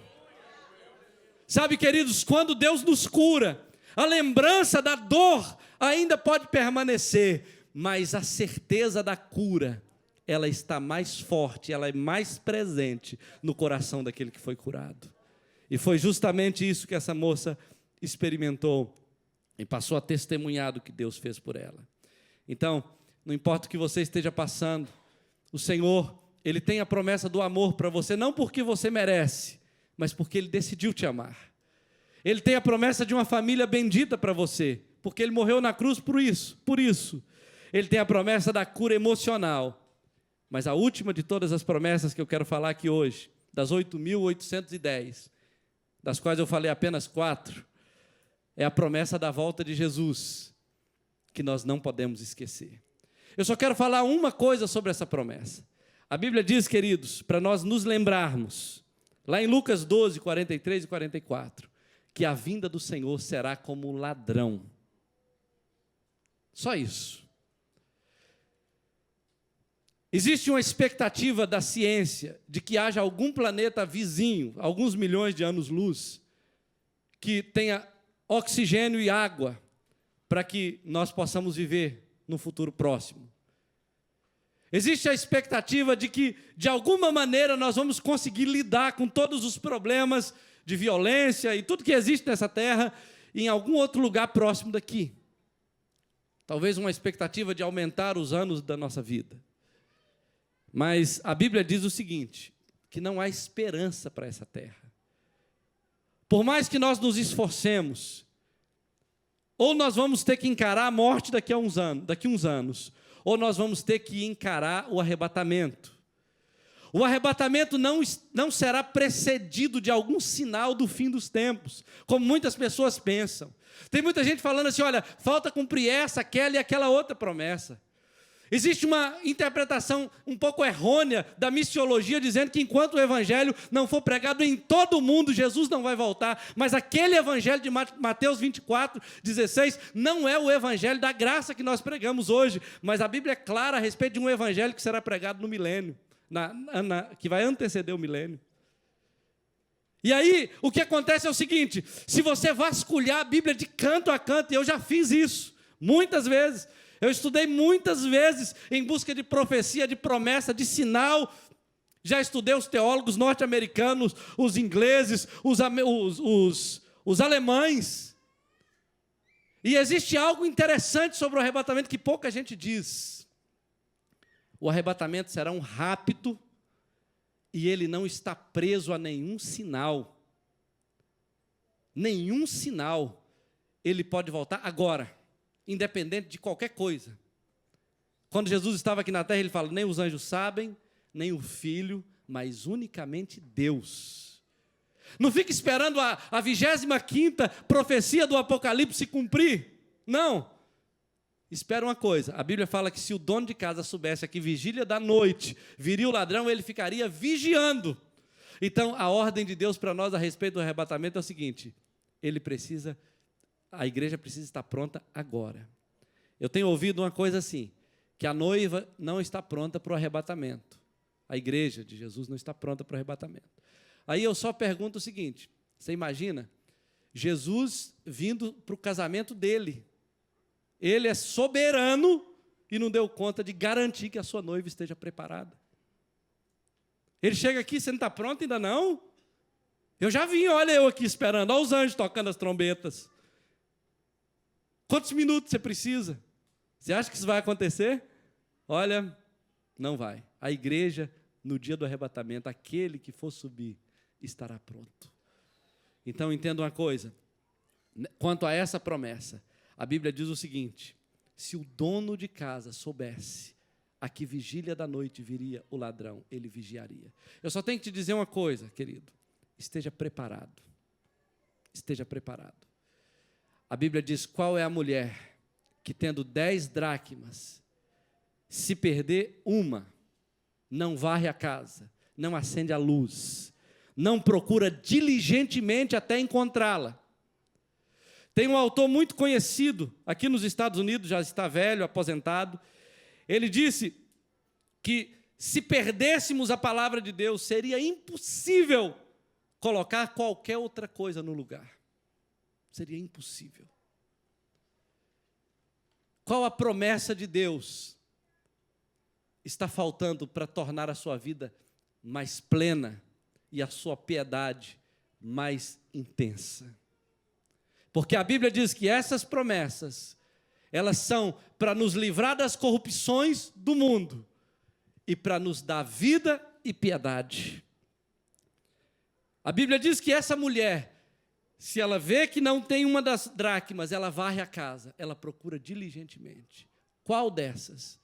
Sabe, queridos, quando Deus nos cura, a lembrança da dor ainda pode permanecer, mas a certeza da cura, ela está mais forte, ela é mais presente no coração daquele que foi curado. E foi justamente isso que essa moça experimentou e passou a testemunhar do que Deus fez por ela. Então, não importa o que você esteja passando, o Senhor, Ele tem a promessa do amor para você, não porque você merece, mas porque Ele decidiu te amar. Ele tem a promessa de uma família bendita para você, porque Ele morreu na cruz por isso. Ele tem a promessa da cura emocional. Mas a última de todas as promessas que eu quero falar aqui hoje, das 8.810, das quais eu falei apenas 4, é a promessa da volta de Jesus, que nós não podemos esquecer. Eu só quero falar uma coisa sobre essa promessa. A Bíblia diz, queridos, para nós nos lembrarmos, lá em Lucas 12, 43 e 44, que a vinda do Senhor será como um ladrão. Só isso. Existe uma expectativa da ciência de que haja algum planeta vizinho, alguns milhões de anos-luz, que tenha oxigênio e água para que nós possamos viver no futuro próximo. Existe a expectativa de que, de alguma maneira, nós vamos conseguir lidar com todos os problemas de violência e tudo que existe nessa terra em algum outro lugar próximo daqui. Talvez uma expectativa de aumentar os anos da nossa vida. Mas a Bíblia diz o seguinte, que não há esperança para essa terra. Por mais que nós nos esforcemos, ou nós vamos ter que encarar a morte daqui uns anos, ou nós vamos ter que encarar o arrebatamento. O arrebatamento não será precedido de algum sinal do fim dos tempos, como muitas pessoas pensam. Tem muita gente falando assim, olha, falta cumprir essa, aquela e aquela outra promessa. Existe uma interpretação um pouco errônea da missiologia, dizendo que enquanto o evangelho não for pregado em todo o mundo, Jesus não vai voltar. Mas aquele evangelho de Mateus 24, 16, não é o evangelho da graça que nós pregamos hoje. Mas a Bíblia é clara a respeito de um evangelho que será pregado no milênio, que vai anteceder o milênio. E aí, o que acontece é o seguinte, se você vasculhar a Bíblia de canto a canto, e eu já fiz isso muitas vezes, eu estudei muitas vezes em busca de profecia, de promessa, de sinal. Já estudei os teólogos norte-americanos, os ingleses, os alemães. E existe algo interessante sobre o arrebatamento que pouca gente diz. O arrebatamento será um rapto e ele não está preso a nenhum sinal. Nenhum sinal. Ele pode voltar agora, independente de qualquer coisa. Quando Jesus estava aqui na terra, ele fala, nem os anjos sabem, nem o Filho, mas unicamente Deus. Não fique esperando a 25ª profecia do Apocalipse se cumprir. Não. Espera uma coisa, a Bíblia fala que se o dono de casa soubesse que vigília da noite viria o ladrão, ele ficaria vigiando. Então, a ordem de Deus para nós a respeito do arrebatamento é o seguinte: a igreja precisa estar pronta agora. Eu tenho ouvido uma coisa assim, que a noiva não está pronta para o arrebatamento. A igreja de Jesus não está pronta para o arrebatamento. Aí eu só pergunto o seguinte: você imagina Jesus vindo para o casamento dele? Ele é soberano e não deu conta de garantir que a sua noiva esteja preparada. Ele chega aqui, você não está pronto ainda não? Eu já vim, olha eu aqui esperando, olha os anjos tocando as trombetas. Quantos minutos você precisa? Você acha que isso vai acontecer? Olha, não vai. A igreja, no dia do arrebatamento, aquele que for subir, estará pronto. Então, entenda uma coisa. Quanto a essa promessa, a Bíblia diz o seguinte: se o dono de casa soubesse a que vigília da noite viria o ladrão, ele vigiaria. Eu só tenho que te dizer uma coisa, querido. Esteja preparado. Esteja preparado. A Bíblia diz: qual é a mulher que, tendo 10 dracmas, se perder uma, não varre a casa, não acende a luz, não procura diligentemente até encontrá-la? Tem um autor muito conhecido aqui nos Estados Unidos, já está velho, aposentado. Ele disse que se perdêssemos a palavra de Deus, seria impossível colocar qualquer outra coisa no lugar. Seria impossível. Qual a promessa de Deus está faltando para tornar a sua vida mais plena e a sua piedade mais intensa? Porque a Bíblia diz que essas promessas, elas são para nos livrar das corrupções do mundo e para nos dar vida e piedade. A Bíblia diz que essa mulher, se ela vê que não tem uma das dracmas, ela varre a casa, ela procura diligentemente. Qual dessas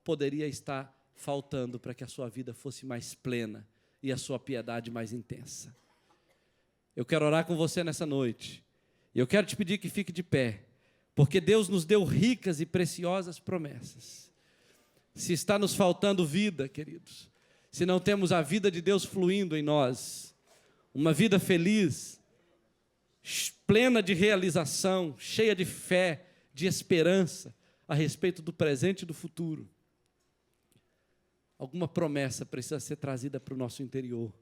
poderia estar faltando para que a sua vida fosse mais plena e a sua piedade mais intensa? Eu quero orar com você nessa noite. E eu quero te pedir que fique de pé, porque Deus nos deu ricas e preciosas promessas. Se está nos faltando vida, queridos, se não temos a vida de Deus fluindo em nós, uma vida feliz, plena de realização, cheia de fé, de esperança, a respeito do presente e do futuro, alguma promessa precisa ser trazida para o nosso interior,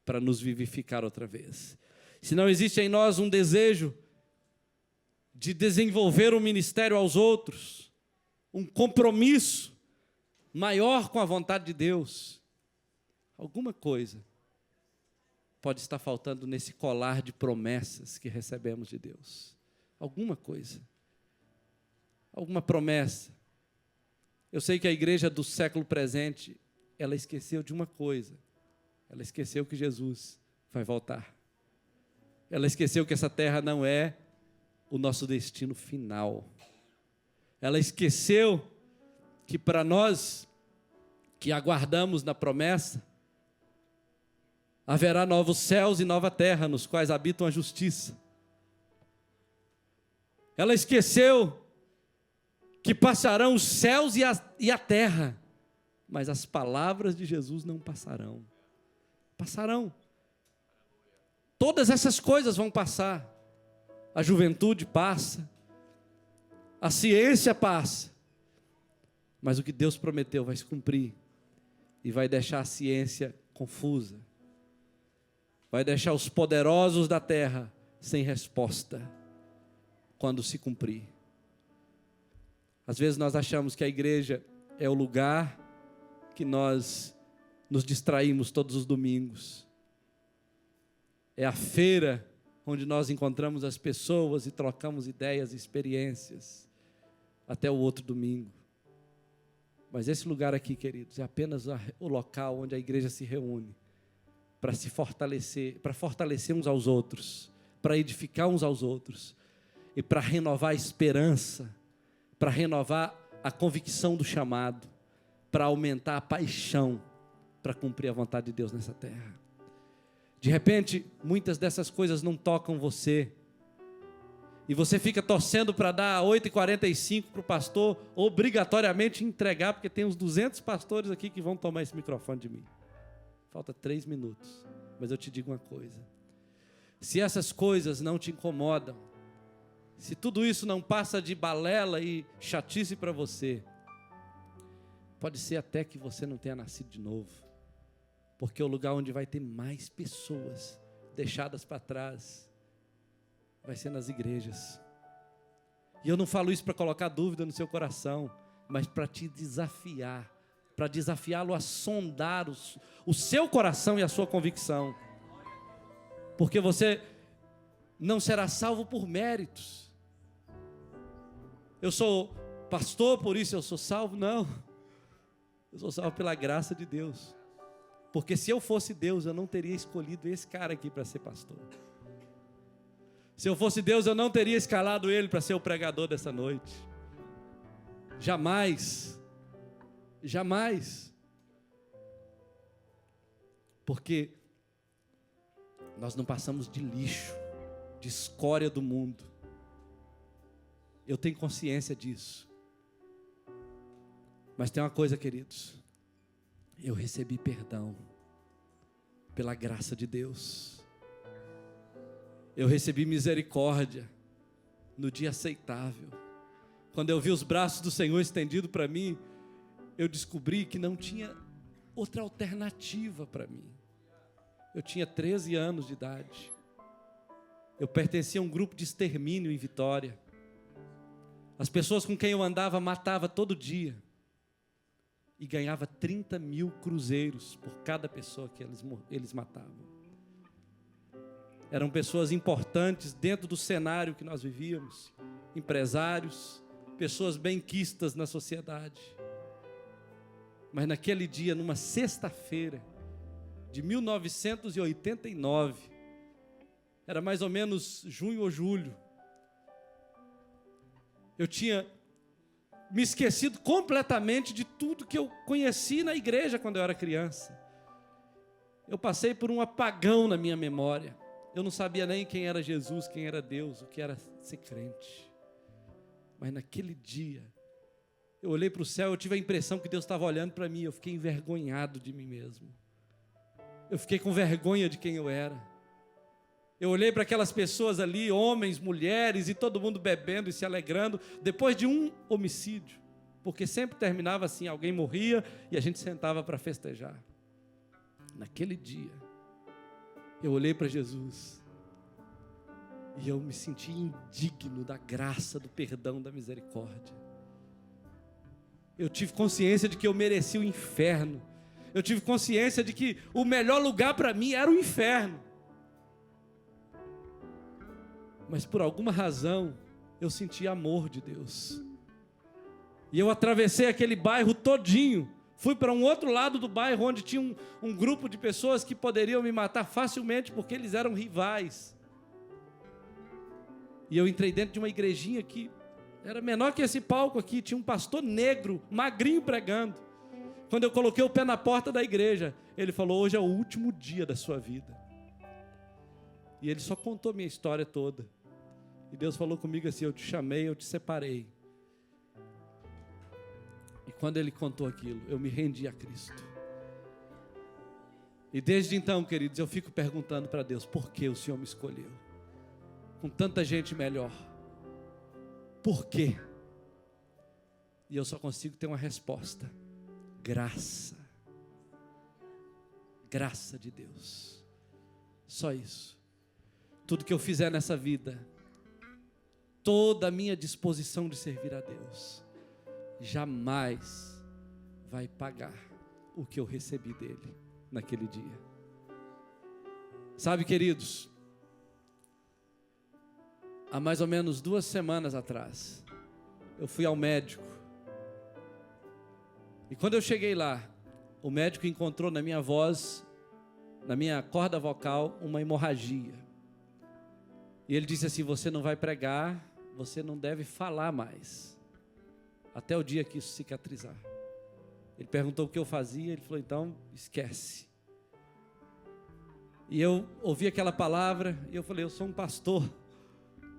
para nos vivificar outra vez. Se não existe em nós um desejo de desenvolver um ministério aos outros, um compromisso maior com a vontade de Deus, alguma coisa pode estar faltando nesse colar de promessas que recebemos de Deus. Alguma coisa. Alguma promessa. Eu sei que a igreja do século presente, ela esqueceu de uma coisa. Ela esqueceu que Jesus vai voltar. Ela esqueceu que essa terra não é o nosso destino final. Ela esqueceu que para nós que aguardamos na promessa, haverá novos céus e nova terra, nos quais habitam a justiça. Ela esqueceu que passarão os céus e a terra, mas as palavras de Jesus não passarão. Passarão. Todas essas coisas vão passar. A juventude passa, a ciência passa, mas o que Deus prometeu vai se cumprir e vai deixar a ciência confusa, vai deixar os poderosos da terra sem resposta quando se cumprir. Às vezes nós achamos que a igreja é o lugar que nós nos distraímos todos os domingos, é a feira onde nós encontramos as pessoas e trocamos ideias e experiências até o outro domingo. Mas esse lugar aqui, queridos, é apenas o local onde a igreja se reúne para se fortalecer, para fortalecer uns aos outros, para edificar uns aos outros e para renovar a esperança, para renovar a convicção do chamado, para aumentar a paixão para cumprir a vontade de Deus nessa terra. De repente, muitas dessas coisas não tocam você. E você fica torcendo para dar 8h45 para o pastor obrigatoriamente entregar, porque tem uns 200 pastores aqui que vão tomar esse microfone de mim. Falta 3 minutos. Mas eu te digo uma coisa: se essas coisas não te incomodam, se tudo isso não passa de balela e chatice para você, pode ser até que você não tenha nascido de novo, porque o lugar onde vai ter mais pessoas deixadas para trás vai ser nas igrejas. E eu não falo isso para colocar dúvida no seu coração, mas para te desafiar, para desafiá-lo a sondar o seu coração e a sua convicção. Porque você não será salvo por méritos. Eu sou pastor, por isso eu sou salvo? Não. Eu sou salvo pela graça de Deus. Porque se eu fosse Deus, eu não teria escolhido esse cara aqui para ser pastor. Se eu fosse Deus, eu não teria escalado ele para ser o pregador dessa noite. Jamais. Jamais. Porque nós não passamos de lixo, de escória do mundo. Eu tenho consciência disso. Mas tem uma coisa, queridos. Eu recebi perdão pela graça de Deus. Eu recebi misericórdia no dia aceitável. Quando eu vi os braços do Senhor estendidos para mim, eu descobri que não tinha outra alternativa para mim. Eu tinha 13 anos de idade. Eu pertencia a um grupo de extermínio em Vitória. As pessoas com quem eu andava matava todo dia. E ganhava 30 mil cruzeiros por cada pessoa que eles matavam. Eram pessoas importantes dentro do cenário que nós vivíamos. Empresários, pessoas benquistas na sociedade. Mas naquele dia, numa sexta-feira de 1989, era mais ou menos junho ou julho, eu tinha me esquecido completamente de tudo que eu conheci na igreja quando eu era criança. Eu passei por um apagão na minha memória. Eu não sabia nem quem era Jesus, quem era Deus, o que era ser crente. Mas naquele dia, eu olhei para o céu, eu tive a impressão que Deus estava olhando para mim. Eu fiquei envergonhado de mim mesmo. Eu fiquei com vergonha de quem eu era. Eu olhei para aquelas pessoas ali, homens, mulheres, e todo mundo bebendo e se alegrando, depois de um homicídio. Porque sempre terminava assim, alguém morria e a gente sentava para festejar. Naquele dia, eu olhei para Jesus e eu me senti indigno da graça, do perdão, da misericórdia. Eu tive consciência de que eu merecia o inferno. Eu tive consciência de que o melhor lugar para mim era o inferno. Mas por alguma razão, eu senti amor de Deus. E eu atravessei aquele bairro todinho. Fui para um outro lado do bairro, onde tinha um grupo de pessoas que poderiam me matar facilmente, porque eles eram rivais. E eu entrei dentro de uma igrejinha que era menor que esse palco aqui. Tinha um pastor negro, magrinho, pregando. Quando eu coloquei o pé na porta da igreja, ele falou: hoje é o último dia da sua vida. E ele só contou a minha história toda. E Deus falou comigo assim: eu te chamei, eu te separei. E quando ele contou aquilo, eu me rendi a Cristo. E desde então, queridos, eu fico perguntando para Deus: por que o Senhor me escolheu? Com tanta gente melhor. Por quê? E eu só consigo ter uma resposta: graça. Graça de Deus. Só isso. Tudo que eu fizer nessa vida, toda a minha disposição de servir a Deus, jamais vai pagar o que eu recebi dele naquele dia. Sabe, queridos, há mais ou menos 2 semanas atrás, eu fui ao médico. E quando eu cheguei lá, o médico encontrou na minha voz, na minha corda vocal, uma hemorragia. E ele disse assim: você não vai pregar, você não deve falar mais, até o dia que isso cicatrizar. Ele perguntou o que eu fazia, ele falou: então esquece. E eu ouvi aquela palavra, e eu falei: eu sou um pastor,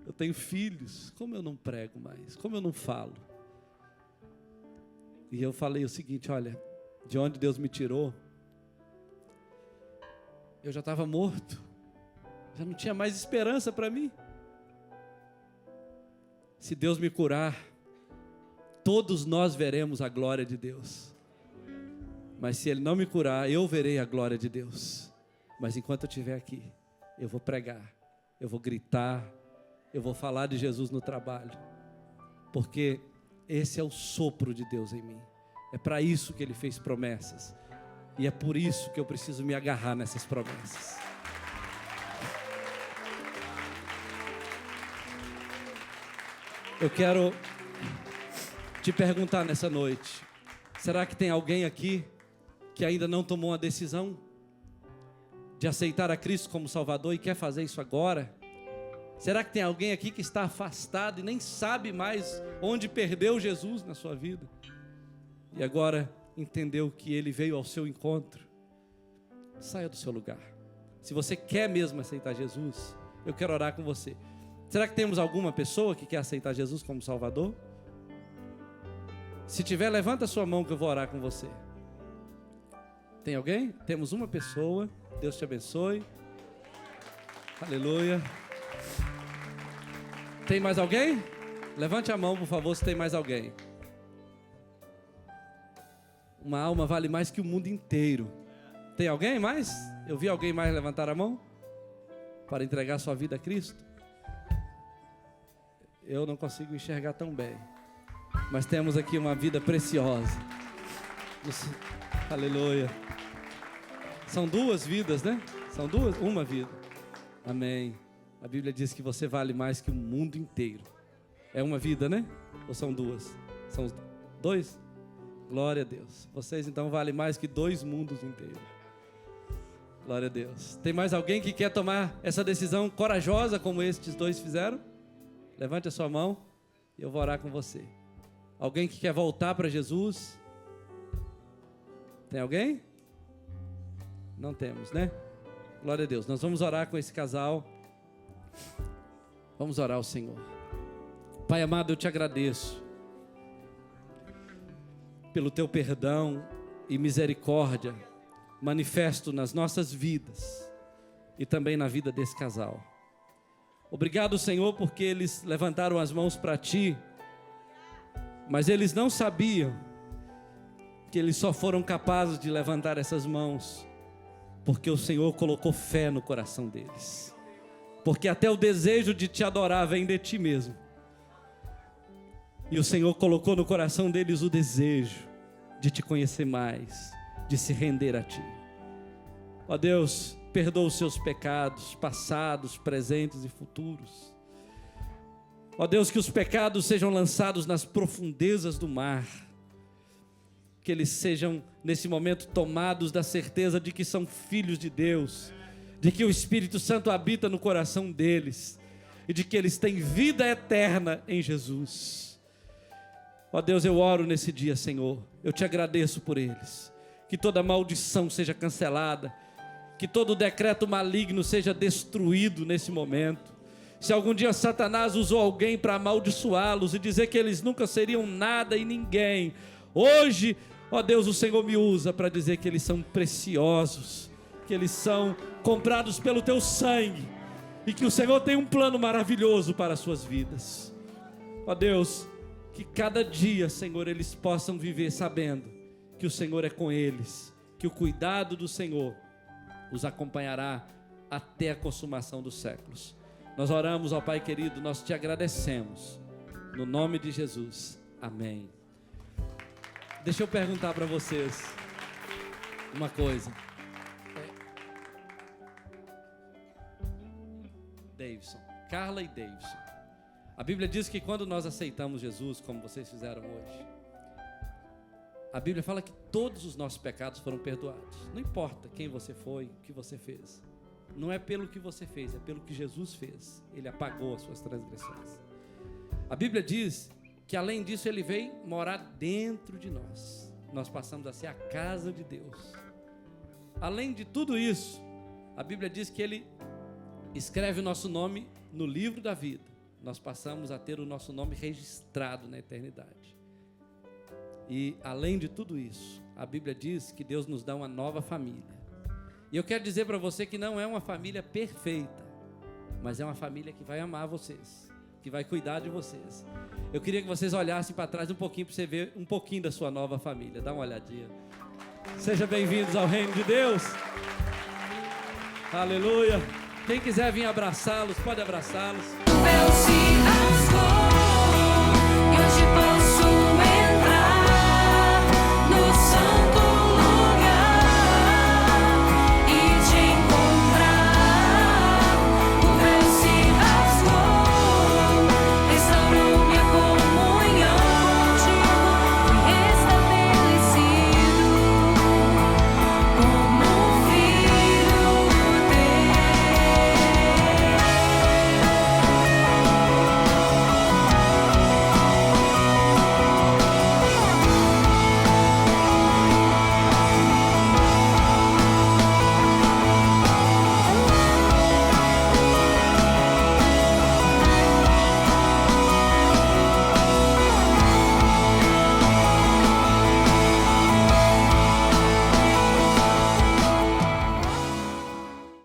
eu tenho filhos, como eu não prego mais, como eu não falo? E eu falei o seguinte: olha, de onde Deus me tirou, eu já estava morto, já não tinha mais esperança para mim. Se Deus me curar, todos nós veremos a glória de Deus. Mas se Ele não me curar, eu verei a glória de Deus. Mas enquanto eu estiver aqui, eu vou pregar, eu vou gritar, eu vou falar de Jesus no trabalho. Porque esse é o sopro de Deus em mim. É para isso que Ele fez promessas. E é por isso que eu preciso me agarrar nessas promessas. Eu quero te perguntar nessa noite: será que tem alguém aqui que ainda não tomou uma decisão de aceitar a Cristo como Salvador e quer fazer isso agora? Será que tem alguém aqui que está afastado e nem sabe mais onde perdeu Jesus na sua vida? E agora entendeu que Ele veio ao seu encontro? Saia do seu lugar. Se você quer mesmo aceitar Jesus, eu quero orar com você. Será que temos alguma pessoa que quer aceitar Jesus como Salvador? Se tiver, levanta a sua mão que eu vou orar com você. Tem alguém? Temos uma pessoa. Deus te abençoe. Aleluia. Tem mais alguém? Levante a mão, por favor, se tem mais alguém. Uma alma vale mais que o mundo inteiro. Tem alguém mais? Eu vi alguém mais levantar a mão para entregar sua vida a Cristo? Eu não consigo enxergar tão bem, mas temos aqui uma vida preciosa. Aleluia. São duas vidas, né? São duas? Uma vida. Amém. A Bíblia diz que você vale mais que o mundo inteiro. É uma vida, né? Ou são duas? São dois? Glória a Deus. Vocês então valem mais que 2 mundos inteiros. Glória a Deus. Tem mais alguém que quer tomar essa decisão corajosa como estes 2 fizeram? Levante a sua mão e eu vou orar com você. Alguém que quer voltar para Jesus? Tem alguém? Não temos, né? Glória a Deus. Nós vamos orar com esse casal. Vamos orar ao Senhor. Pai amado, eu te agradeço pelo teu perdão e misericórdia manifesto nas nossas vidas e também na vida desse casal. Obrigado, Senhor, porque eles levantaram as mãos para ti, mas eles não sabiam que eles só foram capazes de levantar essas mãos porque o Senhor colocou fé no coração deles. Porque até o desejo de te adorar vem de ti mesmo. E o Senhor colocou no coração deles o desejo de te conhecer mais, de se render a ti. Ó Deus, perdoa os seus pecados, passados, presentes e futuros. Ó Deus, que os pecados sejam lançados nas profundezas do mar. Que eles sejam, nesse momento, tomados da certeza de que são filhos de Deus, de que o Espírito Santo habita no coração deles e de que eles têm vida eterna em Jesus. Ó Deus, eu oro nesse dia, Senhor, eu te agradeço por eles, que toda maldição seja cancelada, que todo decreto maligno seja destruído nesse momento. Se algum dia Satanás usou alguém para amaldiçoá-los e dizer que eles nunca seriam nada e ninguém, hoje, ó Deus, o Senhor me usa para dizer que eles são preciosos, que eles são comprados pelo teu sangue e que o Senhor tem um plano maravilhoso para as suas vidas. Ó Deus, que cada dia, Senhor, eles possam viver sabendo que o Senhor é com eles, que o cuidado do Senhor os acompanhará até a consumação dos séculos. Nós oramos, ó Pai querido, nós te agradecemos, no nome de Jesus, amém. Deixa eu perguntar para vocês uma coisa. Davidson, Carla e Davidson, a Bíblia diz que quando nós aceitamos Jesus, como vocês fizeram hoje, a Bíblia fala que todos os nossos pecados foram perdoados. Não importa quem você foi, o que você fez. Não é pelo que você fez, é pelo que Jesus fez. Ele apagou as suas transgressões. A Bíblia diz que além disso Ele veio morar dentro de nós. Nós passamos a ser a casa de Deus. Além de tudo isso, a Bíblia diz que Ele escreve o nosso nome no livro da vida. Nós passamos a ter o nosso nome registrado na eternidade. E além de tudo isso, a Bíblia diz que Deus nos dá uma nova família. E eu quero dizer para você que não é uma família perfeita, mas é uma família que vai amar vocês, que vai cuidar de vocês. Eu queria que vocês olhassem para trás um pouquinho para você ver um pouquinho da sua nova família. Dá uma olhadinha. Sejam bem-vindos ao reino de Deus. Aleluia. Quem quiser vir abraçá-los, pode abraçá-los. Meu Senhor.